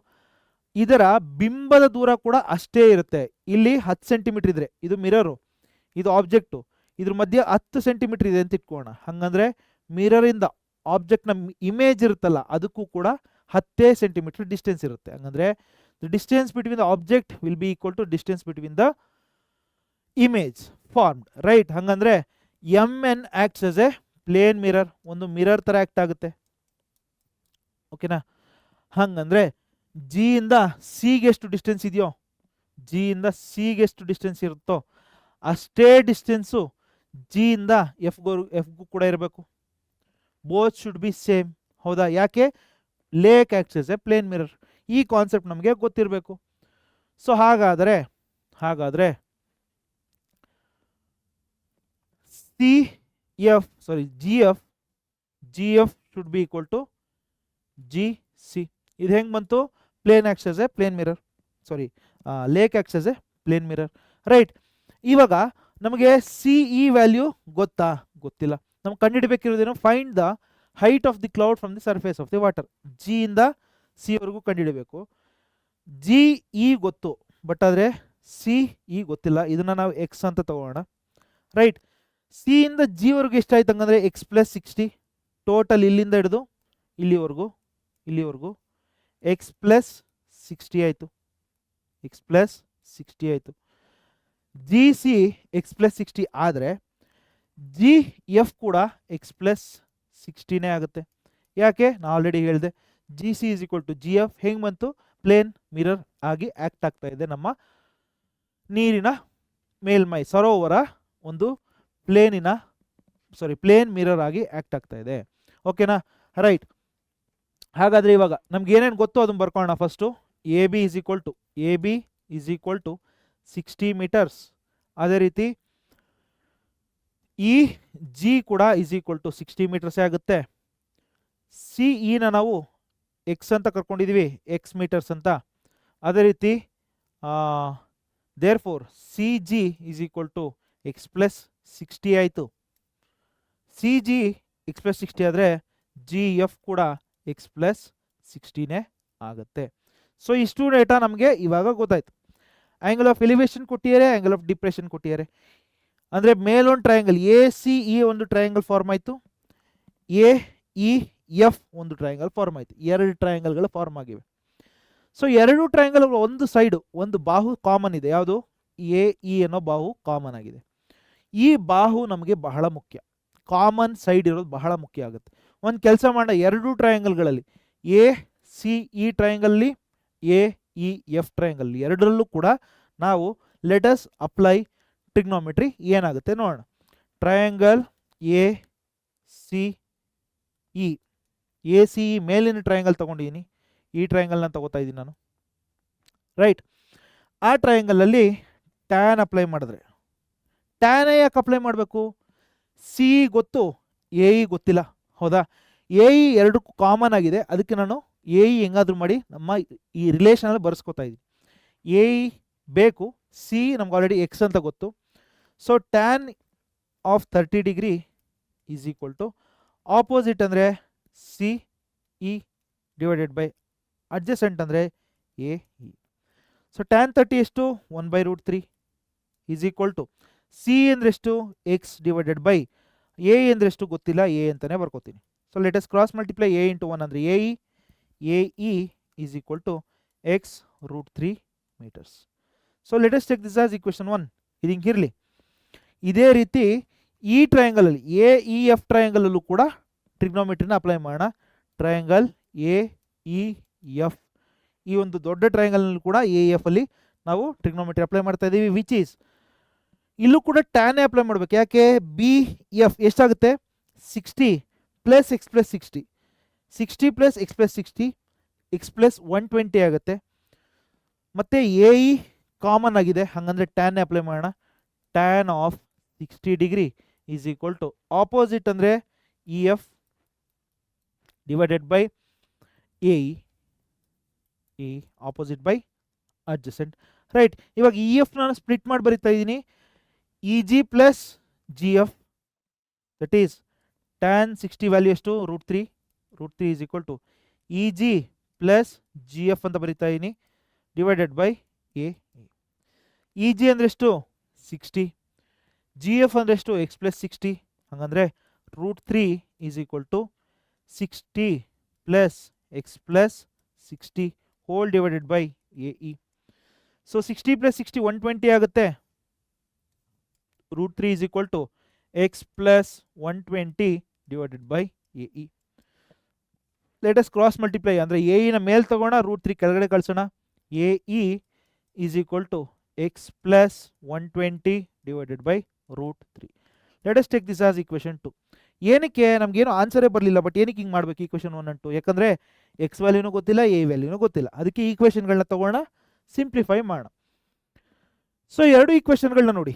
ಇದರ ಬಿಂಬದ ದೂರ ಕೂಡ ಅಷ್ಟೇ ಇರುತ್ತೆ. ಇಲ್ಲಿ 10 ಸೆಂಟಿಮೀಟರ್ ಇದ್ರೆ ಇದು ಮಿರರು, ಇದು ಆಬ್ಜೆಕ್ಟು, ಇದ್ರ ಮಧ್ಯೆ 10 ಸೆಂಟಿಮೀಟರ್ ಇದೆ ಅಂತ ಇಟ್ಕೋಣ. ಹಾಗಂದ್ರೆ ಮಿರರಿಂದ ಆಬ್ಜೆಕ್ಟ್ನ ಇಮೇಜ್ ಇರುತ್ತಲ್ಲ, ಅದಕ್ಕೂ ಕೂಡ 10 ಸೆಂಟಿಮೀಟರ್ ಡಿಸ್ಟೆನ್ಸ್ ಇರುತ್ತೆ. ಹಾಗಂದ್ರೆ the distance between the object will be equal to distance between the image formed, right. ಹಾಗಂದ್ರೆ M N acts as a plane mirror, ಒಂದು ಮಿರರ್ ಥರ ಆ್ಯಕ್ಟ್ ಆಗುತ್ತೆ. ಓಕೆನಾ? ಹಾಗಂದ್ರೆ ಜಿ ಇಂದ ಸಿಗೆ ಎಷ್ಟು ಡಿಸ್ಟೆನ್ಸ್ ಇದೆಯೋ, ಜಿ ಇಂದ ಸಿಗೆ ಎಷ್ಟು ಡಿಸ್ಟೆನ್ಸ್ ಇರುತ್ತೋ ಅಷ್ಟೇ ಡಿಸ್ಟೆನ್ಸು ಜಿ ಇಂದ ಎಫ್ಗೂ ಕೂಡ ಇರಬೇಕು. Both should be same. ಹೌದಾ? ಯಾಕೆ? Lake acts as a plane mirror. ಈ ಕಾನ್ಸೆಪ್ಟ್ ನಮಗೆ ಗೊತ್ತಿರಬೇಕು. ಸೊ ಹಾಗಾದರೆ G F should be equal to G C. ಇದು ಹೆಂಗೆ ಬಂತು? Plane acts as a plane mirror, sorry lake acts as a plane mirror, right. ಇವಾಗ ನಮಗೆ ಸಿ ಇ ವ್ಯಾಲ್ಯೂ ಗೊತ್ತಾ? ಗೊತ್ತಿಲ್ಲ. ನಮ್ಗೆ ಕಂಡುಹಿಡಬೇಕಿರೋದೇನು? Find the height of the cloud from the surface of the water. G ಇಂದ ಸಿ ವರೆಗೂ ಕಂಡುಹಿಡಬೇಕು. G E ಗೊತ್ತು, but ಆದರೆ ಸಿ ಇ ಗೊತ್ತಿಲ್ಲ. ಇದನ್ನು ನಾವು ಎಕ್ಸ್ ಅಂತ ತಗೋಣ, ರೈಟ್. ಸಿ ಇಂದ ಜಿ ವರೆಗೂ ಎಷ್ಟಾಯ್ತು ಹಂಗಂದ್ರೆ ಎಕ್ಸ್ ಪ್ಲಸ್ 60. ಟೋಟಲ್ ಇಲ್ಲಿಂದ ಹಿಡಿದು ಇಲ್ಲಿವರೆಗೂ ಎಕ್ಸ್ ಪ್ಲಸ್ 60 ಆಯಿತು, ಎಕ್ಸ್ ಪ್ಲಸ್ 60 ಆಯಿತು. ಜಿ ಸಿ ಎಕ್ಸ್ ಪ್ಲಸ್ 60 ಆದರೆ ಜಿ ಎಫ್ ಕೂಡ ಎಕ್ಸ್ ಪ್ಲಸ್ 60ನೇ ಆಗುತ್ತೆ. ಯಾಕೆ? ನಾನು ಆಲ್ರೆಡಿ ಹೇಳಿದೆ, G C is equal to G F. ಹೆಂಗೆ ಬಂತು? ಪ್ಲೇನ್ ಮಿರರ್ ಆಗಿ ಆ್ಯಕ್ಟ್ ಆಗ್ತಾ ಇದೆ. ನಮ್ಮ ನೀರಿನ ಮೇಲ್ಮೈ ಸರೋವರ ಒಂದು ಪ್ಲೇನ್ ಮಿರರ್ ಆಗಿ ಆ್ಯಕ್ಟ್ ಆಗ್ತಾ ಇದೆ. ಓಕೆನಾ? ರೈಟ್. ಹಾಗಾದರೆ ಇವಾಗ ನಮ್ಗೆ ಏನೇನು ಗೊತ್ತು ಅದನ್ನು ಬರ್ಕೊಳ್ಳೋಣ. First A B is equal to 60 meters. ಅದೇ ರೀತಿ ಇ ಜಿ ಕೂಡ ಇಸ್ ಈಕ್ವಲ್ ಟು 60 ಮೀಟರ್ಸೇ ಆಗುತ್ತೆ. ಸಿ ಇನ ನಾವು ಎಕ್ಸ್ ಅಂತ ಕರ್ಕೊಂಡಿದ್ದೀವಿ, ಎಕ್ಸ್ ಮೀಟರ್ಸ್ ಅಂತ. ಅದೇ ರೀತಿ therefore C G is equal to X plus 60 ಆಯಿತು. ಸಿ ಜಿ ಎಕ್ಸ್ ಪ್ಲಸ್ 60 ಆದರೆ ಜಿ ಎಫ್ ಕೂಡ ಎಕ್ಸ್ ಪ್ಲಸ್ 16 ಆಗುತ್ತೆ. ಸೊ ಇಷ್ಟು ಡೇಟಾ ನಮಗೆ ಇವಾಗ ಗೊತ್ತಾಯ್ತು. ಆ್ಯಂಗಲ್ ಆಫ್ ಎಲಿವೇಶನ್ ಕೊಟ್ಟಿದ್ದಾರೆ, ಆ್ಯಂಗಲ್ ಆಫ್ ಡಿಪ್ರೆಷನ್ ಕೊಟ್ಟಿದ್ದಾರೆ. ಅಂದರೆ ಮೇಲೊಂದು ಟ್ರಯಾಂಗಲ್ ಎ ಸಿ ಇ ಒಂದು ಟ್ರಯಾಂಗಲ್ ಫಾರ್ಮ್ ಆಯಿತು, ಎ ಇ ಎಫ್ ಒಂದು ಟ್ರಯಾಂಗಲ್ ಫಾರ್ಮ್ ಆಯಿತು, 2 ಟ್ರಯಾಂಗಲ್ಗಳು ಫಾರ್ಮ್ ಆಗಿವೆ. ಸೊ 2 ಟ್ರಯಾಂಗಲ್ ಒಂದು ಸೈಡು ಒಂದು ಬಾಹು ಕಾಮನ್ ಇದೆ, ಯಾವುದು ಎ ಇ ಅನ್ನೋ ಬಾಹು ಕಾಮನ್ ಆಗಿದೆ. ಈ ಬಾಹು ನಮಗೆ ಬಹಳ ಮುಖ್ಯ, ಕಾಮನ್ ಸೈಡ್ ಇರೋದು ಬಹಳ ಮುಖ್ಯ ಆಗುತ್ತೆ. ಒಂದು ಕೆಲಸ ಮಾಡೋಣ, 2 ಟ್ರಯಾಂಗಲ್ಗಳಲ್ಲಿ ಎ ಸಿ ಇ ಟ್ರಯಾಂಗಲ್ಲಿ ಎ ಇ ಎಫ್ ಟ್ರಯಾಂಗಲ್ ಎರಡರಲ್ಲೂ ಕೂಡ ನಾವು ಲೆಟ್ ಅಸ್ ಅಪ್ಲೈ ಟ್ರಿಗ್ನೋಮೆಟ್ರಿ ಏನಾಗುತ್ತೆ ನೋಡೋಣ. Triangle A C E, A C E ಮೇಲಿನ ಟ್ರಯಾಂಗಲ್ ತೊಗೊಂಡಿದ್ದೀನಿ, ಈ ಟ್ರಯಾಂಗಲ್ನ ತಗೋತಾ ಇದ್ದೀನಿ ನಾನು, ರೈಟ್. ಆ ಟ್ರಯಾಂಗಲಲ್ಲಿ ಟ್ಯಾನ್ ಅಪ್ಲೈ ಮಾಡಿದ್ರೆ, ಟ್ಯಾನ್ ಯಾಕೆ ಅಪ್ಲೈ ಮಾಡಬೇಕು? ಸಿ ಗೊತ್ತು, ಎ ಇ ಗೊತ್ತಿಲ್ಲ, ಹೌದಾ? ಎ ಇ ಎರಡಕ್ಕೂ ಕಾಮನ್ ಆಗಿದೆ, ಅದಕ್ಕೆ ನಾನು ಎ ಇ ಹೆಂಗಾದ್ರೂ ಮಾಡಿ ನಮ್ಮ ಈ ರಿಲೇಷನಲ್ಲಿ ಬರ್ಸ್ಕೊತಾ ಇದ್ದೀನಿ. ಎ ಇ ಬೇಕು, ಸಿ ನಮ್ಗೆ ಆಲ್ರೆಡಿ ಎಕ್ಸ್ ಅಂತ ಗೊತ್ತು. So tan of 30 degree is equal to opposite ಅಂದರೆ C E divided by adjacent ಅಂದರೆ ಎ ಇ. ಸೊ ಟ್ಯಾನ್ 30 ಎಷ್ಟು? 1/√3 ಈಸ್ ಈಕ್ವಲ್ ಟು ಸಿ ಅಂದರೆ ಎಷ್ಟು? ಎಕ್ಸ್ ಡಿವೈಡೆಡ್ ಬೈ ಎ ಅಂದರೆ ಎಷ್ಟು ಗೊತ್ತಿಲ್ಲ, ಎ ಅಂತಲೇ ಬರ್ಕೋತೀನಿ. So let us cross multiply A into 1 ಅಂದರೆ A E is equal to x√3 meters. So let us take this as equation 1. ಇದು ಹಿಂಗಿರಲಿ. ಇದೇ ರೀತಿ ಈ ಟ್ರಯಾಂಗಲಲ್ಲಿ ಎ ಇ ಎಫ್ ಟ್ರಯಾಂಗಲಲ್ಲೂ ಕೂಡ ಟ್ರಿಗ್ನೋಮೆಟ್ರಿನ ಅಪ್ಲೈ ಮಾಡೋಣ. ಟ್ರಯಾಂಗಲ್ ಎ ಇ ಎಫ್, ಈ ಒಂದು ದೊಡ್ಡ ಟ್ರಯಾಂಗಲ್ನಲ್ಲಿ ಕೂಡ ಎ ಎಫ್ ಅಲ್ಲಿ ನಾವು ಟ್ರಿಗ್ನೋಮೆಟ್ರಿ ಅಪ್ಲೈ ಮಾಡ್ತಾ ಇದ್ದೀವಿ, ವಿಚ್ ಈಸ್ ಇಲ್ಲೂ ಕೂಡ ಟ್ಯಾನೇ ಅಪ್ಲೈ ಮಾಡಬೇಕು. ಯಾಕೆ? ಬಿ ಎಫ್ ಎಷ್ಟಾಗುತ್ತೆ? 60 plus X plus 60, 60 plus X plus 60, X plus 120 ಆಗುತ್ತೆ. ಮತ್ತು ಎ ಇ ಕಾಮನ್ ಆಗಿದೆ, ಹಾಗಂದರೆ ಟ್ಯಾನ್ನೇ ಅಪ್ಲೈ ಮಾಡೋಣ. Tan of 60 degree is equal to opposite ಅಂದರೆ E F divided by A E opposite by adjacent, right. ಇವಾಗ E F ನಾನು split ಮಾಡಿ ಬರಿತಾ ಇದ್ದೀನಿ, E G plus G F, that is tan 60 value ಎಷ್ಟು? √3 is equal to E G plus G F ಅಂತ ಬರಿತಾ ಇದ್ದೀನಿ, divided by A E G ಅಂದರೆ ಎಷ್ಟು? 60, ಜಿ ಎಫ್ ಅಂದರೆ ಎಷ್ಟು? ಎಕ್ಸ್ ಪ್ಲಸ್ 60, ಹಾಗಂದರೆ √3 is equal to 60 plus X plus 60 whole divided by A E. So 60 plus 60 120 ಆಗುತ್ತೆ. √3 is equal to X plus 120 divided by A E. Let us cross multiply ಅಂದರೆ A ಇನ ಮೇಲೆ ತಗೋಣ, √3 ಕೆಳಗಡೆ ಕಳಿಸೋಣ. A E is equal to X plus 120 divided by √3. Let us take this as equation 2. ಏನಕ್ಕೆ ನಮಗೇನು ಆನ್ಸರೇ ಬರಲಿಲ್ಲ, ಬಟ್ ಏನಕ್ಕೆ ಹಿಂಗೆ ಮಾಡಬೇಕು ಈಕ್ವೇಷನ್ 1 and 2? ಯಾಕಂದರೆ ಎಕ್ಸ್ ವ್ಯಾಲ್ಯೂನೂ ಗೊತ್ತಿಲ್ಲ, ಎ ವ್ಯಾಲ್ಯೂನೂ ಗೊತ್ತಿಲ್ಲ, ಅದಕ್ಕೆ ಈಕ್ವೇಷನ್ಗಳನ್ನ ತಗೋಣ, ಸಿಂಪ್ಲಿಫೈ ಮಾಡೋಣ. ಸೊ 2 ಈಕ್ವೇಷನ್ಗಳನ್ನ ನೋಡಿ,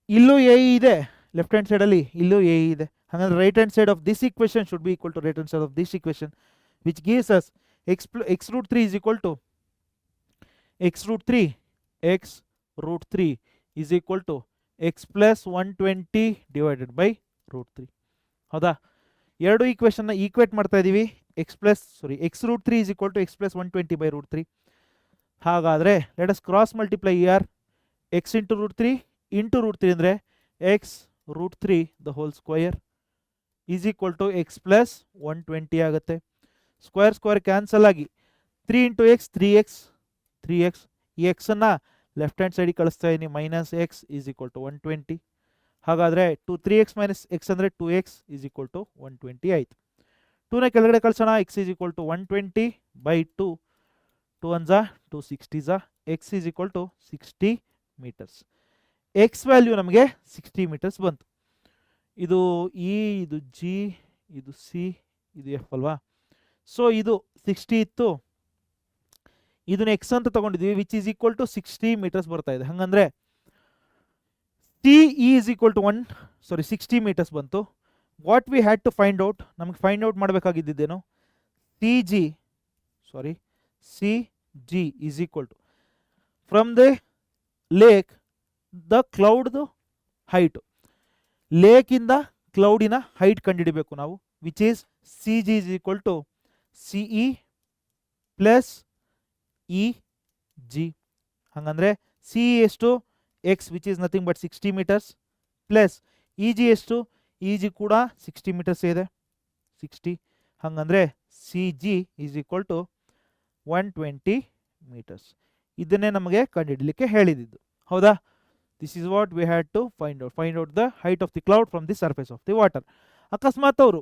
ಇಲ್ಲೂ ಎ ಇ ಇದೆ ಲೆಫ್ಟ್ ಹ್ಯಾಂಡ್ ಸೈಡಲ್ಲಿ, ಇಲ್ಲೂ ಎ ಇ ಇದೆ, ಹಾಗಂದ್ರೆ right hand side of this equation should be equal to right hand side of this equation, which gives us x√3 is equal to x√3 is equal to x plus 120 divided by √3. ಹೌದಾ? 2 ಈಕ್ವೇಷನ್ನ equate ಮಾಡ್ತಾ ಇದ್ದೀವಿ. x√3 is equal to x plus 120 by √3. ಹಾಗಾದರೆ let us cross multiply here, x into √3 into √3 ಅಂದರೆ x√3 the whole square is equal to X plus 120 ಆಗುತ್ತೆ. Square cancel ಆಗಿ 3 into X 3x, ಈ ಎಕ್ಸನ್ನು left hand ಸೈಡಿಗೆ ಕಳಿಸ್ತಾ ಇದ್ದೀನಿ, minus X is equal to 120. ಹಾಗಾದರೆ 3x minus X ಅಂದರೆ 2x is equal to 120 ಆಯಿತು. 2ನ ಕೆಳಗಡೆ ಕಳಿಸೋಣ, X is equal to 120 by 2, 2 1 ಝಾ 2 60 ಝಾ, X is equal to 60 meters. X value ನಮಗೆ 60 ಮೀಟರ್ಸ್ ಬಂತು. ಇದು ಇ, ಇದು ಜಿ, ಇದು ಸಿ, ಇದು ಎಫ್ ಅಲ್ವಾ? ಸೊ ಇದು 60 ಇತ್ತು, ಇದನ್ನ ಎಕ್ಸ್ ಅಂತ ತಗೊಂಡಿದ್ವಿ, which is equal to 60 meters ಬರ್ತಾ ಇದೆ. ಹಾಗಂದ್ರೆ T E is equal to 60 meters ಬಂತು. What we had to find out, ನಮಗೆ ಫೈಂಡ್ ಔಟ್ ಮಾಡಬೇಕಾಗಿದ್ದೇನು? C G is equal to from the lake the ಕ್ಲೌಡ್ದು ಹೈಟು, ಲೇಕಿಂದ ಕ್ಲೌಡಿನ ಹೈಟ್ ಕಂಡುಹಿಡಬೇಕು ನಾವು, which is C G is equal to C E plus E G. ಹಾಗಂದರೆ C E ಎಷ್ಟು, X which is nothing but 60 metres, plus E G ಎಷ್ಟು, E G ಕೂಡ 60 meters ಇದೆ, 60. ಹಾಗಂದರೆ C G is equal to 120 meters. ಇದನ್ನೇ ನಮಗೆ ಕಂಡುಹಿಡಲಿಕ್ಕೆ ಹೇಳಿದ್ದು, ಹೌದಾ? This is what we had to find out the height of the cloud from the surface of the water. ಅಕಸ್ಮಾತ್ ಅವರು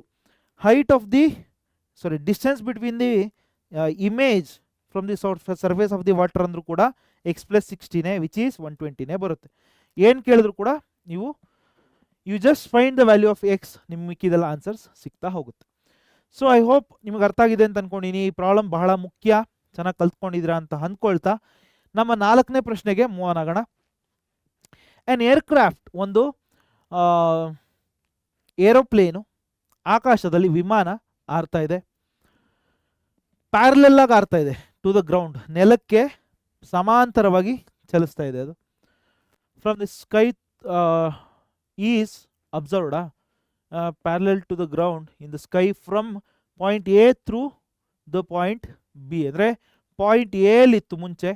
height of the distance between the image from the surface of the water ಅಂದರೂ ಕೂಡ X plus 60ನೇ which is 120ನೇ ಬರುತ್ತೆ. ಏನು ಕೇಳಿದ್ರು ಕೂಡ ನೀವು you just find the value of X, ನಿಮ್ಮ ಮಿಕ್ಕಿದೆಲ್ಲ ಆನ್ಸರ್ಸ್ ಸಿಗ್ತಾ ಹೋಗುತ್ತೆ. ಸೊ ಐ ಹೋಪ್ ನಿಮಗೆ ಅರ್ಥ ಆಗಿದೆ ಅಂತ ಅಂದ್ಕೊಂಡಿನಿ. ಈ ಪ್ರಾಬ್ಲಮ್ ಬಹಳ ಮುಖ್ಯ, ಚೆನ್ನಾಗಿ ಕಲ್ತ್ಕೊಂಡಿದ್ದೀರಾ ಅಂತ ಅಂದ್ಕೊಳ್ತಾ ನಮ್ಮ 4ನೇ ಪ್ರಶ್ನೆಗೆ ಮೂವ್ ಆನ್ ಆಗೋಣ. ಆ್ಯನ್ ಏರ್ಕ್ರಾಫ್ಟ್, ಒಂದು ಏರೋಪ್ಲೇನು ಆಕಾಶದಲ್ಲಿ ವಿಮಾನ ಹಾರ್ತಾ ಇದೆ, ಪ್ಯಾರಲಲ್ ಆಗಿ ಹಾರ್ತಾ ಇದೆ ಟು ದ ಗ್ರೌಂಡ್, ನೆಲಕ್ಕೆ ಸಮಾಂತರವಾಗಿ ಚಲಿಸ್ತಾ ಇದೆ ಅದು. From the sky is observed parallel to the ground in the sky from point A through the point B. ಅಂದರೆ ಪಾಯಿಂಟ್ ಎಲಿತ್ತು ಮುಂಚೆ,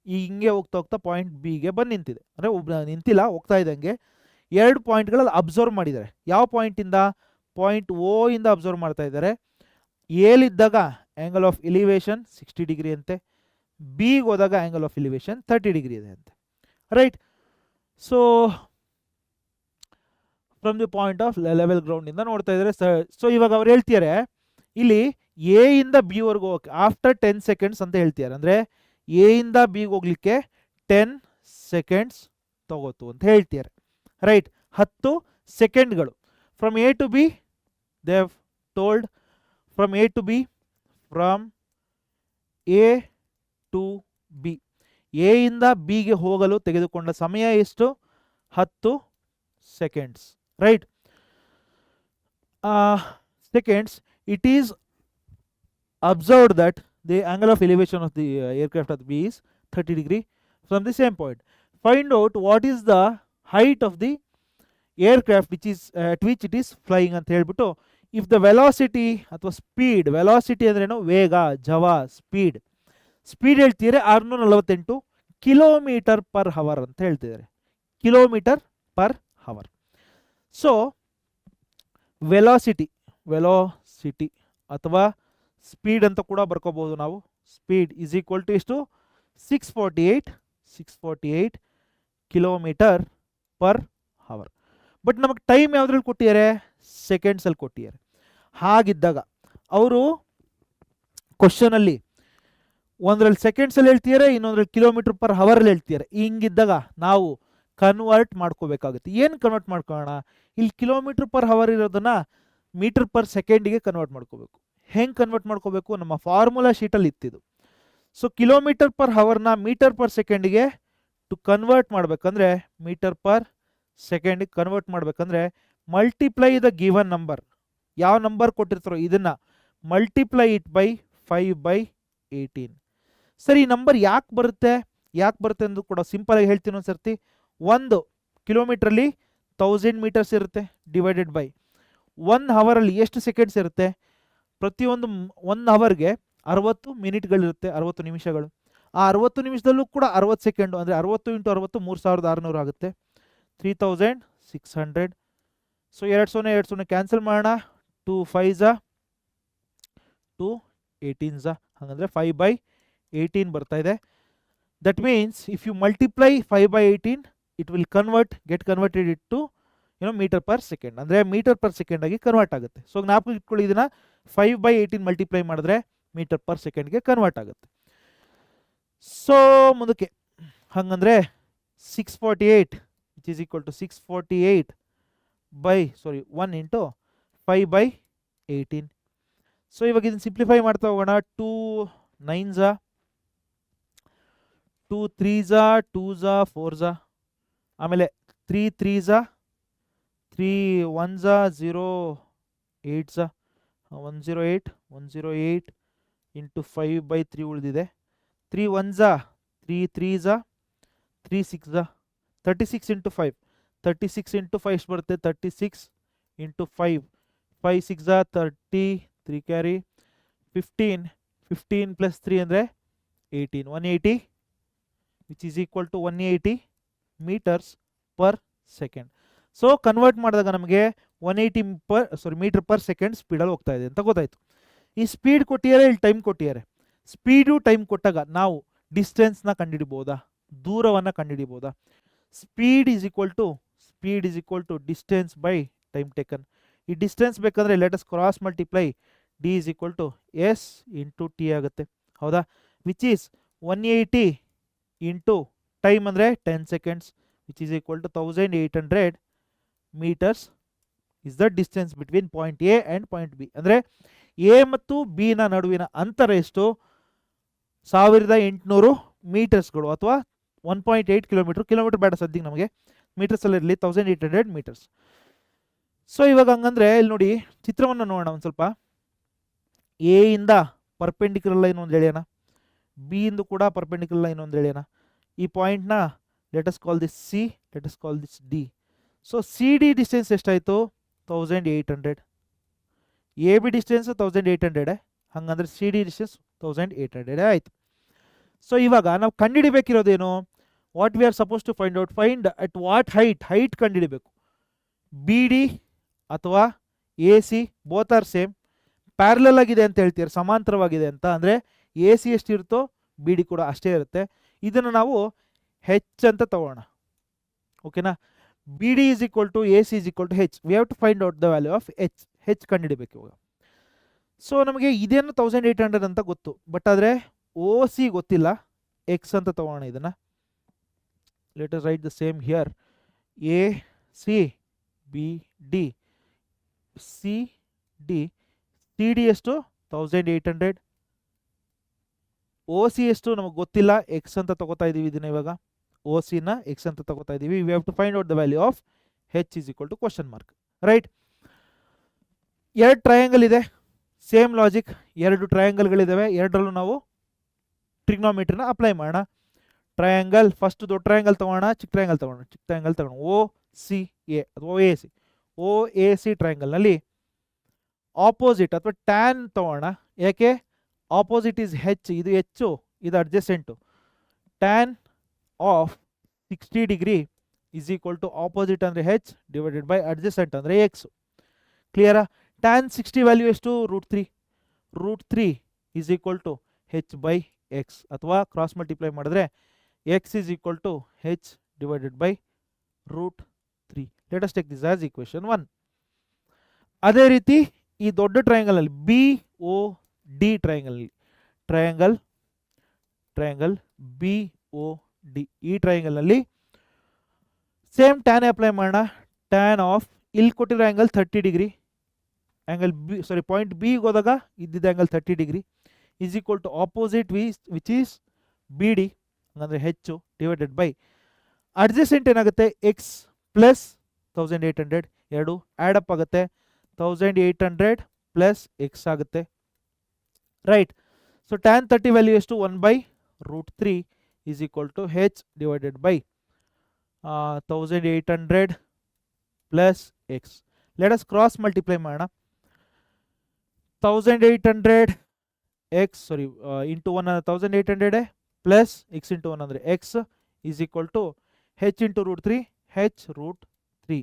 ಈ ಹಿಂಗೆ ಹೋಗ್ತಾ ಹೋಗ್ತಾ ಪಾಯಿಂಟ್ ಬಿಗೆ ಬಂದು ನಿಂತಿದೆ. ಅಂದರೆ ನಿಂತಿಲ್ಲ, ಹೋಗ್ತಾ ಇದ್ದಂಗೆ 2 ಪಾಯಿಂಟ್ಗಳಲ್ಲಿ ಅಬ್ಸರ್ವ್ ಮಾಡಿದ್ದಾರೆ. ಯಾವ ಪಾಯಿಂಟಿಂದ? ಪಾಯಿಂಟ್ ಓ ಇಂದ ಅಬ್ಸರ್ವ್ ಮಾಡ್ತಾ ಇದ್ದಾರೆ. ಎಲಿದ್ದಾಗ ಆ್ಯಂಗಲ್ ಆಫ್ ಎಲಿವೇಶನ್ 60 ಡಿಗ್ರಿ ಅಂತೆ, ಬಿಗೆ ಹೋದಾಗ ಆ್ಯಂಗಲ್ ಆಫ್ ಎಲಿವೇಶನ್ 30 ಡಿಗ್ರಿ ಇದೆ ಅಂತೆ, right? So from the point of level ಗ್ರೌಂಡಿಂದ ನೋಡ್ತಾ ಇದ್ದಾರೆ. ಸೊ ಇವಾಗ ಅವ್ರು ಹೇಳ್ತಿದ್ದಾರೆ ಇಲ್ಲಿ ಎ ಇಂದ ಬಿ ವರೆಗೂ ಹೋಗಕ್ಕೆ ಆಫ್ಟರ್ 10 ಸೆಕೆಂಡ್ಸ್ ಅಂತ ಹೇಳ್ತಿದ್ದಾರೆ. ಅಂದರೆ ಎ ಇಂದ ಬಿಗೆ ಹೋಗ್ಲಿಕ್ಕೆ 10 ಸೆಕೆಂಡ್ಸ್ ತಗೋತು ಅಂತ ಹೇಳ್ತಿದ್ದಾರೆ, ರೈಟ್? 10 ಸೆಕೆಂಡ್ಗಳು. From A to B they have told, from A to B, from A to B, A ಇಂದ ಬಿಗೆ ಹೋಗಲು ತೆಗೆದುಕೊಂಡ ಸಮಯ ಎಷ್ಟು? 10 seconds, right? Seconds. It is observed that the angle of elevation of the aircraft at B is 30 degree from the same point. Find out what is the height of the aircraft which is at which it is flying ಅಂತ ಹೇಳ್ಬಿಟ್ಟು, if the velocity ಅಥವಾ speed, velocity ಅಂದ್ರೇನು? ವೇಗ, ಜವ, speed. Speed ಹೇಳ್ತಿದ್ದಾರೆ 648 kilometre per hour ಅಂತ ಹೇಳ್ತಿದ್ದಾರೆ, kilometre per hour. So velocity ಅಥವಾ speed ಅಂತ ಕೂಡ ಬರ್ಕೋಬಹುದು ನಾವು. ಸ್ಪೀಡ್ ಈಸ್ ಈಕ್ವಲ್ ಟು ಎಷ್ಟು? 648 ಕಿಲೋಮೀಟರ್ ಪರ್ ಹವರ್. ಬಟ್ ನಮಗೆ ಟೈಮ್ ಯಾವುದ್ರಲ್ಲಿ ಕೊಟ್ಟಿದ್ದಾರೆ? ಸೆಕೆಂಡ್ಸಲ್ಲಿ ಕೊಟ್ಟಿದ್ದಾರೆ. ಹಾಗಿದ್ದಾಗ ಅವರು ಕ್ವಶನಲ್ಲಿ ಒಂದರಲ್ಲಿ ಸೆಕೆಂಡ್ಸಲ್ಲಿ ಹೇಳ್ತಿದ್ದಾರೆ, ಇನ್ನೊಂದ್ರಲ್ಲಿ ಕಿಲೋಮೀಟರ್ ಪರ್ ಹವರಲ್ಲಿ ಹೇಳ್ತಿದ್ದಾರೆ. ಹಿಂಗಿದ್ದಾಗ ನಾವು ಕನ್ವರ್ಟ್ ಮಾಡ್ಕೋಬೇಕಾಗುತ್ತೆ. ಏನು ಕನ್ವರ್ಟ್ ಮಾಡ್ಕೊಳ್ಳೋಣ? ಇಲ್ಲಿ ಕಿಲೋಮೀಟರ್ ಪರ್ ಹವರ್ ಇರೋದನ್ನ ಮೀಟರ್ ಪರ್ ಸೆಕೆಂಡಿಗೆ ಕನ್ವರ್ಟ್ ಮಾಡ್ಕೋಬೇಕು. ಹೆಂಗೆ ಕನ್ವರ್ಟ್ ಮಾಡ್ಕೋಬೇಕು? ನಮ್ಮ ಫಾರ್ಮುಲಾ ಶೀಟಲ್ಲಿ ಇತ್ತಿದ್ದು. ಸೊ ಕಿಲೋಮೀಟರ್ ಪರ್ ಹವರ್ನ ಮೀಟರ್ ಪರ್ ಸೆಕೆಂಡಿಗೆ ಟು ಕನ್ವರ್ಟ್ ಮಾಡಬೇಕಂದ್ರೆ, ಮೀಟರ್ ಪರ್ ಸೆಕೆಂಡಿಗೆ ಕನ್ವರ್ಟ್ ಮಾಡಬೇಕಂದ್ರೆ ಮಲ್ಟಿಪ್ಲೈ ದ ಗಿವನ್ ನಂಬರ್. ಯಾವ ನಂಬರ್ ಕೊಟ್ಟಿರ್ತಾರೋ ಇದನ್ನು ಮಲ್ಟಿಪ್ಲೈ ಇಟ್ ಬೈ 5/18. ಸರಿ, ಈ ನಂಬರ್ ಯಾಕೆ ಬರುತ್ತೆ ಅಂತ ಕೂಡ ಸಿಂಪಲಾಗಿ ಹೇಳ್ತೀನಿ ಒಂದ್ಸರ್ತಿ. 1 ಕಿಲೋಮೀಟ್ರಲ್ಲಿ 1000 ಮೀಟರ್ಸ್ ಇರುತ್ತೆ, ಡಿವೈಡೆಡ್ ಬೈ 1 ಅವರಲ್ಲಿ ಎಷ್ಟು ಸೆಕೆಂಡ್ಸ್ ಇರುತ್ತೆ? ಪ್ರತಿಯೊಂದು 1 ಅವರ್ಗೆ 60 ಮಿನಿಟ್ಗಳಿರುತ್ತೆ, 60 ನಿಮಿಷಗಳು. ಆ 60 ನಿಮಿಷದಲ್ಲೂ ಕೂಡ 60 ಸೆಕೆಂಡು, ಅಂದರೆ 60 × 60 3600 ಆಗುತ್ತೆ, 3600. ಸೊ 2 ಕ್ಯಾನ್ಸಲ್ ಮಾಡೋಣ. 2 5 2 18 ಹಾಗಂದರೆ 5/18 ಬರ್ತಾ ಇದೆ. That means if you multiply 5/18 it will get converted it to meter per second, ಅಂದರೆ ಮೀಟರ್ ಪರ್ ಸೆಕೆಂಡ್ ಆಗಿ ಕನ್ವರ್ಟ್ ಆಗುತ್ತೆ. ಸೊ ಜ್ಞಾಪಕ ಇಟ್ಕೊಳ್ಳಿ, ಇದನ್ನ 5/18 ಮಲ್ಟಿಪ್ಲೈ ಮಾಡಿದ್ರೆ ಮೀಟರ್ ಪರ್ ಸೆಕೆಂಡ್ಗೆ ಕನ್ವರ್ಟ್ ಆಗುತ್ತೆ. ಸೊ ಮುಂದಕ್ಕೆ ಹಾಗಂದ್ರೆ 648 which is equal to 648 1 × 5/18. So ಇವಾಗ ಇದನ್ನು ಸಿಂಪ್ಲಿಫೈ ಮಾಡ್ತಾ ಹೋಗೋಣ. 2 9s 2 3s 2s 4s, ಆಮೇಲೆ 3 3s 3 1s 0 8s 108 108 ಇಂಟು 5/3 ಉಳಿದಿದೆ. 3 1s 3 3s 3 6s 36 into 5 36 into 5 ಎಷ್ಟು ಬರುತ್ತೆ? 36 ಇಂಟು 5 5 6 30 3 ಕ್ಯಾರಿ 15 ಪ್ಲಸ್ 3 ಅಂದರೆ 18, 180 which is equal to 180 meters per second. So convert ಮಾಡಿದಾಗ ನಮಗೆ 180 ಮೀಟರ್ ಪರ್ ಸೆಕೆಂಡ್ ಸ್ಪೀಡಲ್ಲಿ ಹೋಗ್ತಾ ಇದೆ ಅಂತ ಗೊತ್ತಾಯಿತು. ಈ ಸ್ಪೀಡ್ ಕೊಟ್ಟಿದ್ದಾರೆ, ಇಲ್ಲಿ ಟೈಮ್ ಕೊಟ್ಟಿದ್ದಾರೆ. ಸ್ಪೀಡು ಟೈಮ್ ಕೊಟ್ಟಾಗ ನಾವು ಡಿಸ್ಟೆನ್ಸ್ನ ಕಂಡುಹಿಡಿಬೋದಾ, ದೂರವನ್ನು ಕಂಡುಹಿಡಿಬೋದಾ? Speed is equal to distance by time taken. ಈ ಡಿಸ್ಟೆನ್ಸ್ ಬೇಕಂದರೆ let's cross multiply D is equal to S into T ಆಗುತ್ತೆ, ಹೌದಾ? ವಿಚ್ ಈಸ್ 180 ಇಂಟು ಟೈಮ್ ಅಂದರೆ 10 seconds which is equal to 1800 meters is the distance between point A and point B. ಅಂದರೆ A ಮತ್ತು B ನ ನಡುವಿನ ಅಂತರ ಎಷ್ಟು? 1800 ಮೀಟರ್ಸ್ಗಳು ಅಥವಾ 1.8 ಕಿಲೋಮೀಟರ್ ಬೇಡ ಸದ್ಯಕ್ಕೆ, ನಮಗೆ ಮೀಟರ್ಸಲ್ಲಿ ಇರಲಿ, 1800 ಮೀಟರ್ಸ್. ಸೊ ಇವಾಗ ಹಂಗಂದ್ರೆ ಇಲ್ಲಿ ನೋಡಿ ಚಿತ್ರವನ್ನು ನೋಡೋಣ ಒಂದು ಸ್ವಲ್ಪ. ಎ ಇಂದ ಪರ್ಪೆಂಡಿಕ್ಯುಲರ್ ಲೈನ್ ಒಂದು ಎಳೆಯೋಣ, ಬಿ ಇಂದು ಕೂಡ ಪರ್ಪೆಂಡಿಕ್ಯುಲರ್ ಲೈನ್ ಒಂದು ಎಳೆಯೋಣ. ಈ ಪಾಯಿಂಟ್ನ let us call this C, let us call this D. So C D distance ಎಷ್ಟಾಯಿತು? 1800. ಎ ಬಿ ಡಿಸ್ಟೆನ್ಸ್ 1800, ಹಾಗಂದ್ರೆ ಸಿ ಡಿ ಡಿಸ್ಟೆನ್ಸ್ 1800 ಆಯಿತು. ಸೊ ಇವಾಗ ನಾವು ಕಂಡುಹಿಡಿಬೇಕಿರೋದೇನು? What we are suppose to find at what height ಕಂಡುಹಿಡಿಬೇಕು. ಬಿ ಡಿ ಅಥವಾ A C both are same, parallel ಆಗಿದೆ ಅಂತ ಹೇಳ್ತೀರ, ಸಮಾಂತರವಾಗಿದೆ ಅಂತ. ಅಂದರೆ ಎ ಸಿ ಎಷ್ಟಿರುತ್ತೋ ಬಿ ಡಿ ಕೂಡ ಅಷ್ಟೇ ಇರುತ್ತೆ. ಇದನ್ನು ನಾವು ಹೆಚ್ ಅಂತ ತಗೋಣ, ಓಕೆನಾ? B D is equal to A C is equal to H. We have to find out the value of H ಕಂಡುಹಿಡಬೇಕು ಇವಾಗ. ಸೊ ನಮಗೆ ಇದೇನು 1800 ಅಂತ ಗೊತ್ತು, ಬಟ್ ಆದರೆ ಓ ಸಿ ಗೊತ್ತಿಲ್ಲ. ಎಕ್ಸ್ ಅಂತ ತಗೋಣ ಇದನ್ನು. Let us right the same here. A C B D C D. C D ಎಷ್ಟು? 1800. ಓ ಸಿ ಎಷ್ಟು ನಮಗೆ ಗೊತ್ತಿಲ್ಲ, ಎಕ್ಸ್ ಅಂತ ತಗೋತಾ ಇದೀವಿ ಇದನ್ನ. ಇವಾಗ ಓ ಸಿನ ಎಕ್ಸ್ ಅಂತ ತಗೋತಾ ಇದೀವಿ. We have to find out the value of H is equal to question mark, right? ಎರಡು ಟ್ರಯಾಂಗಲ್ ಇದೆ, ಸೇಮ್ ಲಾಜಿಕ್. ಎರಡು ಟ್ರಯಾಂಗಲ್ಗಳಿದ್ದಾವೆ, ಎರಡರಲ್ಲೂ ನಾವು ಟ್ರಿಗ್ನೋಮೆಟ್ರಿನ ಅಪ್ಲೈ ಮಾಡೋಣ. ಟ್ರಯಾಂಗಲ್ ಫಸ್ಟ್ ದೊಡ್ಡ ಟ್ರಯಾಂಗಲ್ ತಗೋಣ, ಚಿಕ್ಕ ಟ್ರಯಾಂಗಲ್ ತಗೋಣ. ಓ ಸಿ ಎ ಅಥವಾ A C. O A C ಟ್ರಯಾಂಗಲ್ನಲ್ಲಿ ಆಪೋಸಿಟ್ ಅಥವಾ ಟ್ಯಾನ್ ತಗೋಣ. ಯಾಕೆ? ಆಪೋಸಿಟ್ ಈಸ್ ಹೆಚ್, ಇದು ಹೆಚ್ಚು, ಇದು adjacent. Tan of 60 degree is equal to opposite ಅಂದರೆ ಹೆಚ್ ಡಿವೈಡೆಡ್ ಬೈ ಅಡ್ಜಸೆಂಟ್ ಅಂದರೆ ಎಕ್ಸ್. ಕ್ಲಿಯರಾ? ಟ್ಯಾನ್ 60 ವ್ಯಾಲ್ಯೂ ಎಷ್ಟು? √3. √3 is equal to H by X, ಅಥವಾ ಕ್ರಾಸ್ ಮಲ್ಟಿಪ್ಲೈ ಮಾಡಿದ್ರೆ X is equal to H divided by √3. Let us take this as equation 1. ಅದೇ ರೀತಿ ಈ ದೊಡ್ಡ ಟ್ರಯಾಂಗಲಲ್ಲಿ B O D triangle B O D, ಈ ಟ್ರಯಾಂಗಲ್ನಲ್ಲಿ ಸೇಮ್ ಟ್ಯಾನ್ ಅಪ್ಲೈ ಮಾಡೋಣ. ಟ್ಯಾನ್ ಆಫ್ ಇಲ್ಲಿ ಕೊಟ್ಟಿರೋ angle 30 degree, angle B point ಬಿಗೆ ಹೋದಾಗ ಇದ್ದಿದ್ದ angle 30 degree is equal to opposite which is B D, ಅಂದರೆ ಹೆಚ್ಚು ಡಿವೈಡೆಡ್ ಬೈ ಅಡ್ಜಸೆಂಟ್ ಏನಾಗುತ್ತೆ? X plus 1800. ಎರಡು ಆ್ಯಡ್ ಅಪ್ ಆಗುತ್ತೆ, 1800 ಪ್ಲಸ್ ಎಕ್ಸ್ ಆಗುತ್ತೆ, ರೈಟ್? ಸೊ ಟ್ಯಾನ್ 30 ವ್ಯಾಲ್ಯೂ ಎಷ್ಟು? 1/√3 is equal to H divided by 1800 plus X. Let us cross multiply ಮಾಡೋಣ. 1800 X into 1 1800 plus X into 1 ಅಂದರೆ X is equal to H into √3, H √3.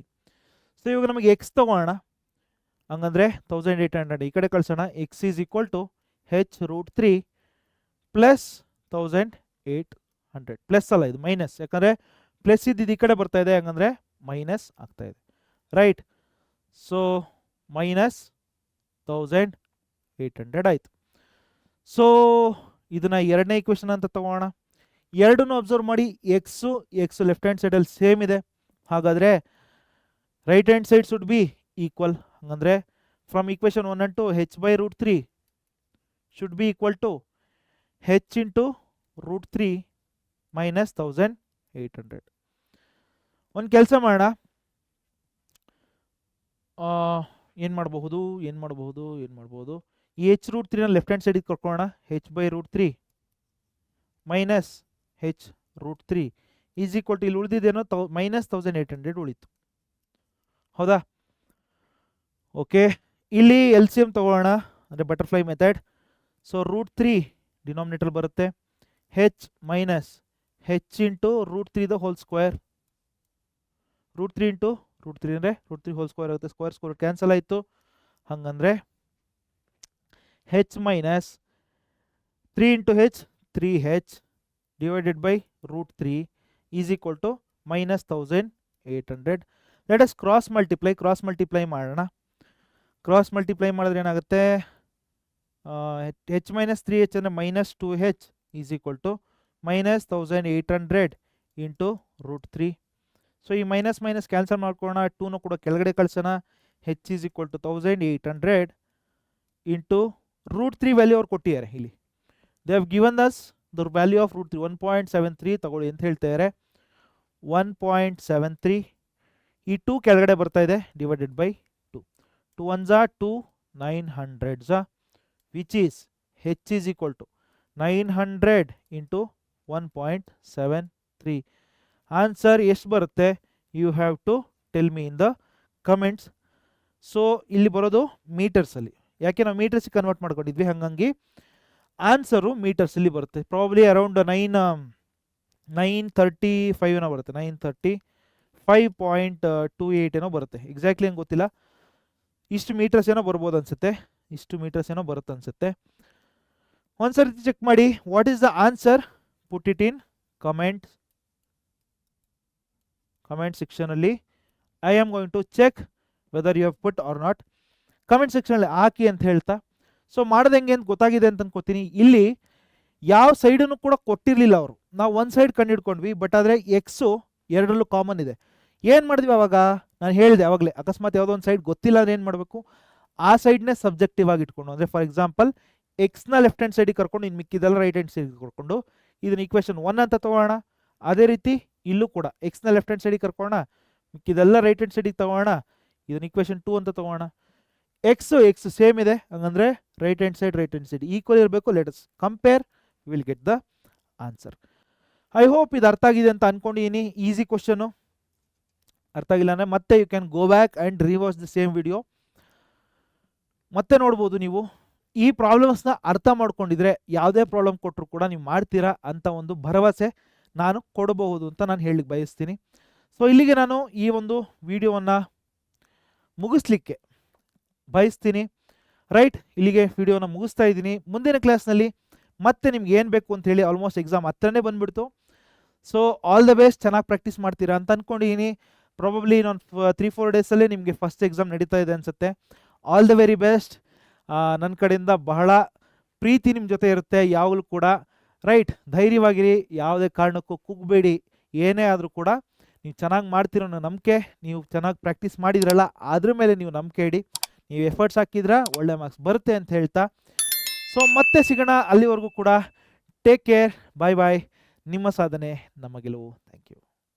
ಸೊ ಇವಾಗ ನಮಗೆ X ತಗೋಣ, ಹಂಗಂದ್ರೆ 1800 ಈ ಕಡೆ ಕಳ್ಸೋಣ. X is equal to H √3 plus 1800. Plus ಅಲ್ಲ, ಇದು ಮೈನಸ್, ಯಾಕಂದರೆ ಪ್ಲಸ್ ಇದ್ದಿದ್ದು ಈ ಕಡೆ ಬರ್ತಾ ಇದೆ, ಹಂಗಂದ್ರೆ ಮೈನಸ್ ಆಗ್ತಾ ಇದೆ, ರೈಟ್? ಸೊ ಮೈನಸ್ 1800 ಆಯಿತು. ಸೊ ಇದನ್ನ ಎರಡನೇ ಇಕ್ವೇಷನ್ ಅಂತ ತಗೋಣ. ಎರಡನ್ನೂ ಅಬ್ಸರ್ವ್ ಮಾಡಿ, ಎಕ್ಸ್ ಲೆಫ್ಟ್ ಹ್ಯಾಂಡ್ ಸೈಡಲ್ಲಿ ಸೇಮ್ ಇದೆ, ಹಾಗಾದರೆ right hand side should be equal. ಹಂಗಂದ್ರೆ from equation 1 and 2 H by √3 should be equal to H into √3 minus 1800. ಒಂದು ಕೆಲಸ ಮಾಡೋಣ, ಏನು ಮಾಡಬಹುದು? ಈ ಹೆಚ್ √3ನ ಲೆಫ್ಟ್ ಹ್ಯಾಂಡ್ ಸೈಡಿಗೆ ಕರ್ಕೊಳ್ಳೋಣ. H by √3 minus H √3 is equal to ಇಲ್ಲಿ ಉಳಿದಿದ್ದೇನೋ ಮೈನಸ್ 1800 ಉಳಿತು, ಹೌದಾ? ಓಕೆ, ಇಲ್ಲಿ ಎಲ್ ಸಿ ಎಮ್ ತಗೋಣ, ಅಂದರೆ ಬಟರ್ಫ್ಲೈ ಮೆಥಡ್. ಸೊ √3 ಡಿನಾಮಿನೇಟರ್ ಬರುತ್ತೆ, H minus H into √3 the whole square. √3 into √3 ಅಂದರೆ √3 ಹೋಲ್ ಸ್ಕ್ವೇರ್ ಆಗುತ್ತೆ, ಸ್ಕ್ವೇರ್ ಸ್ಕ್ವೇರ್ ಕ್ಯಾನ್ಸಲ್ ಆಯಿತು. ಹಂಗಂದರೆ H minus 3 into H 3h divided by √3 is equal to -1800. Let us cross multiply ಮಾಡೋಣ. Cross multiply ಮಾಡಿದ್ರೆ ಏನಾಗುತ್ತೆ, H minus 3h ಅಂದರೆ -2h is equal to -1800 into √3. So ಈ minus minus cancel ಮಾಡ್ಕೊಳ್ಳೋಣ, 2ನ ಕೂಡ ಕೆಳಗಡೆ ಕಳ್ಸೋಣ. H is equal to 1800 into √3 value ಅವ್ರು ಕೊಟ್ಟಿದ್ದಾರೆ ಇಲ್ಲಿ. They have given us the value of √3 1.73 ತಗೊಳ್ಳಿ ಅಂತ ಹೇಳ್ತಾರೆ. 1.73 ಈ 2 ಕೆಳಗಡೆ ಬರ್ತಾ ಇದೆ, divided by 2. 2 1s are 2 900s which is H is equal to 900 into 1.73. Answer ಎಷ್ಟು ಬರುತ್ತೆ, you have to tell me in the comments. So ಇಲ್ಲಿ ಬರೋದು ಮೀಟರ್ಸಲ್ಲಿ, ಯಾಕೆ ನಾವು ಮೀಟರ್ಸಿಗೆ ಕನ್ವರ್ಟ್ ಮಾಡ್ಕೊಂಡಿದ್ವಿ, ಹಾಗಾಗಿ ಆನ್ಸರು ಮೀಟರ್ಸಲ್ಲಿ ಬರುತ್ತೆ. ಪ್ರಾಬ್ಲಿ ಅರೌಂಡ್ 935 ಏನೋ ಬರುತ್ತೆ, 935.28 ಏನೋ ಬರುತ್ತೆ. ಎಕ್ಸಾಕ್ಟ್ಲಿ ಏನು ಗೊತ್ತಿಲ್ಲ, ಇಷ್ಟು ಮೀಟರ್ಸ್ ಏನೋ ಬರ್ಬೋದು ಅನ್ಸುತ್ತೆ, ಇಷ್ಟು ಮೀಟರ್ಸ್ ಏನೋ ಬರುತ್ತೆ ಅನ್ಸುತ್ತೆ. ಒಂದ್ಸರಿ ಚೆಕ್ ಮಾಡಿ. What is the answer, put it in comment ಸೆಕ್ಷನಲ್ಲಿ. I am going to check whether you have put or not. Comment ಸೆಕ್ಷನಲ್ಲಿ ಹಾಕಿ ಅಂತ ಹೇಳ್ತಾ. ಸೊ ಮಾಡೋದು ಹೆಂಗೆ ಅಂತ ಗೊತ್ತಾಗಿದೆ ಅಂತ ಅನ್ಕೋತೀನಿ. ಇಲ್ಲಿ ಯಾವ ಸೈಡನ್ನು ಕೂಡ ಕೊಟ್ಟಿರಲಿಲ್ಲ ಅವರು, ನಾವು ಒಂದು ಸೈಡ್ ಕಂಡುಹಿಡ್ಕೊಂಡ್ವಿ, ಬಟ್ ಆದರೆ ಎಕ್ಸು ಎರಡರಲ್ಲೂ ಕಾಮನ್ ಇದೆ. ಏನು ಮಾಡಿದ್ವಿ ಅವಾಗ, ನಾನು ಹೇಳಿದೆ ಅವಾಗಲೇ, ಅಕಸ್ಮಾತ್ ಯಾವುದೋ ಒಂದು ಸೈಡ್ ಗೊತ್ತಿಲ್ಲ ಅಂದ್ರೆ ಏನು ಮಾಡಬೇಕು, ಆ ಸೈಡ್ನೇ ಸಬ್ಜೆಕ್ಟಿವ್ ಆಗಿ ಇಟ್ಕೊಂಡು, ಅಂದರೆ ಫಾರ್ ಎಕ್ಸಾಂಪಲ್ ಎಕ್ಸ್ನ ಲೆಫ್ಟ್ ಹ್ಯಾಂಡ್ ಸೈಡಿಗೆ ಕರ್ಕೊಂಡು ಇನ್ನು ಮಿಕ್ಕಿದೆಲ್ಲ ರೈಟ್ ಹ್ಯಾಂಡ್ ಸೈಡಿಗೆ ಕರ್ಕೊಂಡು ಇದನ್ನ ಈಕ್ವೇಷನ್ 1 ಅಂತ ತೊಗೊಳ್ಳೋಣ. ಅದೇ ರೀತಿ ಇಲ್ಲೂ ಕೂಡ ಎಕ್ಸ್ನ ಲೆಫ್ಟ್ ಹ್ಯಾಂಡ್ ಸೈಡಿಗೆ ಕರ್ಕೋಣ, ಮಿಕ್ಕಿದೆಲ್ಲ ರೈಟ್ ಹ್ಯಾಂಡ್ ಸೈಡಿಗೆ ತಗೋಣ, ಇದನ್ನ ಈಕ್ವೇಷನ್ 2 ಅಂತ ತೊಗೋಣ. ಎಕ್ಸ್ ಸೇಮ್ ಇದೆ, ಹಂಗಂದ್ರೆ ರೈಟ್ ಹ್ಯಾಂಡ್ ಸೈಡ್ ಈಕ್ವಲ್ ಇರಬೇಕು. Let us compare, will get the answer. I hope ಇದು ಅರ್ಥ ಆಗಿದೆ ಅಂತ ಅನ್ಕೊಂಡಿದ್ದೀನಿ. Easy question. ಅರ್ಥ ಆಗಿಲ್ಲ ಅಂದರೆ ಮತ್ತೆ you can go back and rewatch the same video, ಮತ್ತೆ ನೋಡ್ಬೋದು ನೀವು. ಈ ಪ್ರಾಬ್ಲಮ್ಸ್ನ ಅರ್ಥ ಮಾಡ್ಕೊಂಡಿದ್ರೆ ಯಾವುದೇ ಪ್ರಾಬ್ಲಮ್ ಕೊಟ್ಟರು ಕೂಡ ನೀವು ಮಾಡ್ತೀರಾ ಅಂತ ಒಂದು ಭರವಸೆ ನಾನು ಕೊಡಬಹುದು ಅಂತ ನಾನು ಹೇಳಲಿಕ್ಕೆ ಬಯಸ್ತೀನಿ. ಸೊ ಇಲ್ಲಿಗೆ ನಾನು ಈ ಒಂದು ವಿಡಿಯೋವನ್ನು ಮುಗಿಸ್ಲಿಕ್ಕೆ ಬಯಸ್ತೀನಿ. ರೈಟ್, ಇಲ್ಲಿಗೆ ವಿಡಿಯೋನ ಮುಗಿಸ್ತಾ ಇದ್ದೀನಿ. ಮುಂದಿನ ಕ್ಲಾಸ್ನಲ್ಲಿ ಮತ್ತೆ ನಿಮ್ಗೆ ಏನು ಬೇಕು ಅಂತ ಹೇಳಿ, ಆಲ್ಮೋಸ್ಟ್ ಎಕ್ಸಾಮ್ ಹತ್ರನೇ ಬಂದುಬಿಡ್ತು. ಸೊ ಆಲ್ ದ ಬೆಸ್ಟ್, ಚೆನ್ನಾಗಿ ಪ್ರಾಕ್ಟೀಸ್ ಮಾಡ್ತೀರಾ ಅಂತ ಅಂದ್ಕೊಂಡಿದ್ದೀನಿ. ಪ್ರಾಬಬ್ಲಿ ಇನ್ನೊಂದು 3-4 ಡೇಸಲ್ಲೇ ನಿಮಗೆ ಫಸ್ಟ್ ಎಕ್ಸಾಮ್ ನಡೀತಾ ಇದೆ ಅನಿಸುತ್ತೆ. All the very best. ನನ್ನ ಕಡೆಯಿಂದ ಬಹಳ ಪ್ರೀತಿ ನಿಮ್ಮ ಜೊತೆ ಇರುತ್ತೆ ಯಾವಾಗಲೂ ಕೂಡ. ರೈಟ್, ಧೈರ್ಯವಾಗಿರಿ, ಯಾವುದೇ ಕಾರಣಕ್ಕೂ ಕುಗ್ಬೇಡಿ. ಏನೇ ಆದರೂ ಕೂಡ ನೀವು ಚೆನ್ನಾಗಿ ಮಾಡ್ತಿರೋ ನಂಬಿಕೆ, ನೀವು ಚೆನ್ನಾಗಿ ಪ್ರಾಕ್ಟೀಸ್ ಮಾಡಿದ್ರಲ್ಲ ಅದ್ರ ಮೇಲೆ ನೀವು ನಂಬಿಕೆ ಇಡಿ. ನೀವು ಎಫರ್ಟ್ಸ್ ಹಾಕಿದ್ರೆ ಒಳ್ಳೆ ಮಾರ್ಕ್ಸ್ ಬರುತ್ತೆ ಅಂತ ಹೇಳ್ತಾ, ಸೊ ಮತ್ತೆ ಸಿಗೋಣ. ಅಲ್ಲಿವರೆಗೂ ಕೂಡ ಟೇಕ್ ಕೇರ್, ಬಾಯ್ ಬಾಯ್. ನಿಮ್ಮ ಸಾಧನೆ ನಮ್ಮ ಗೆಲುವು. Thank you.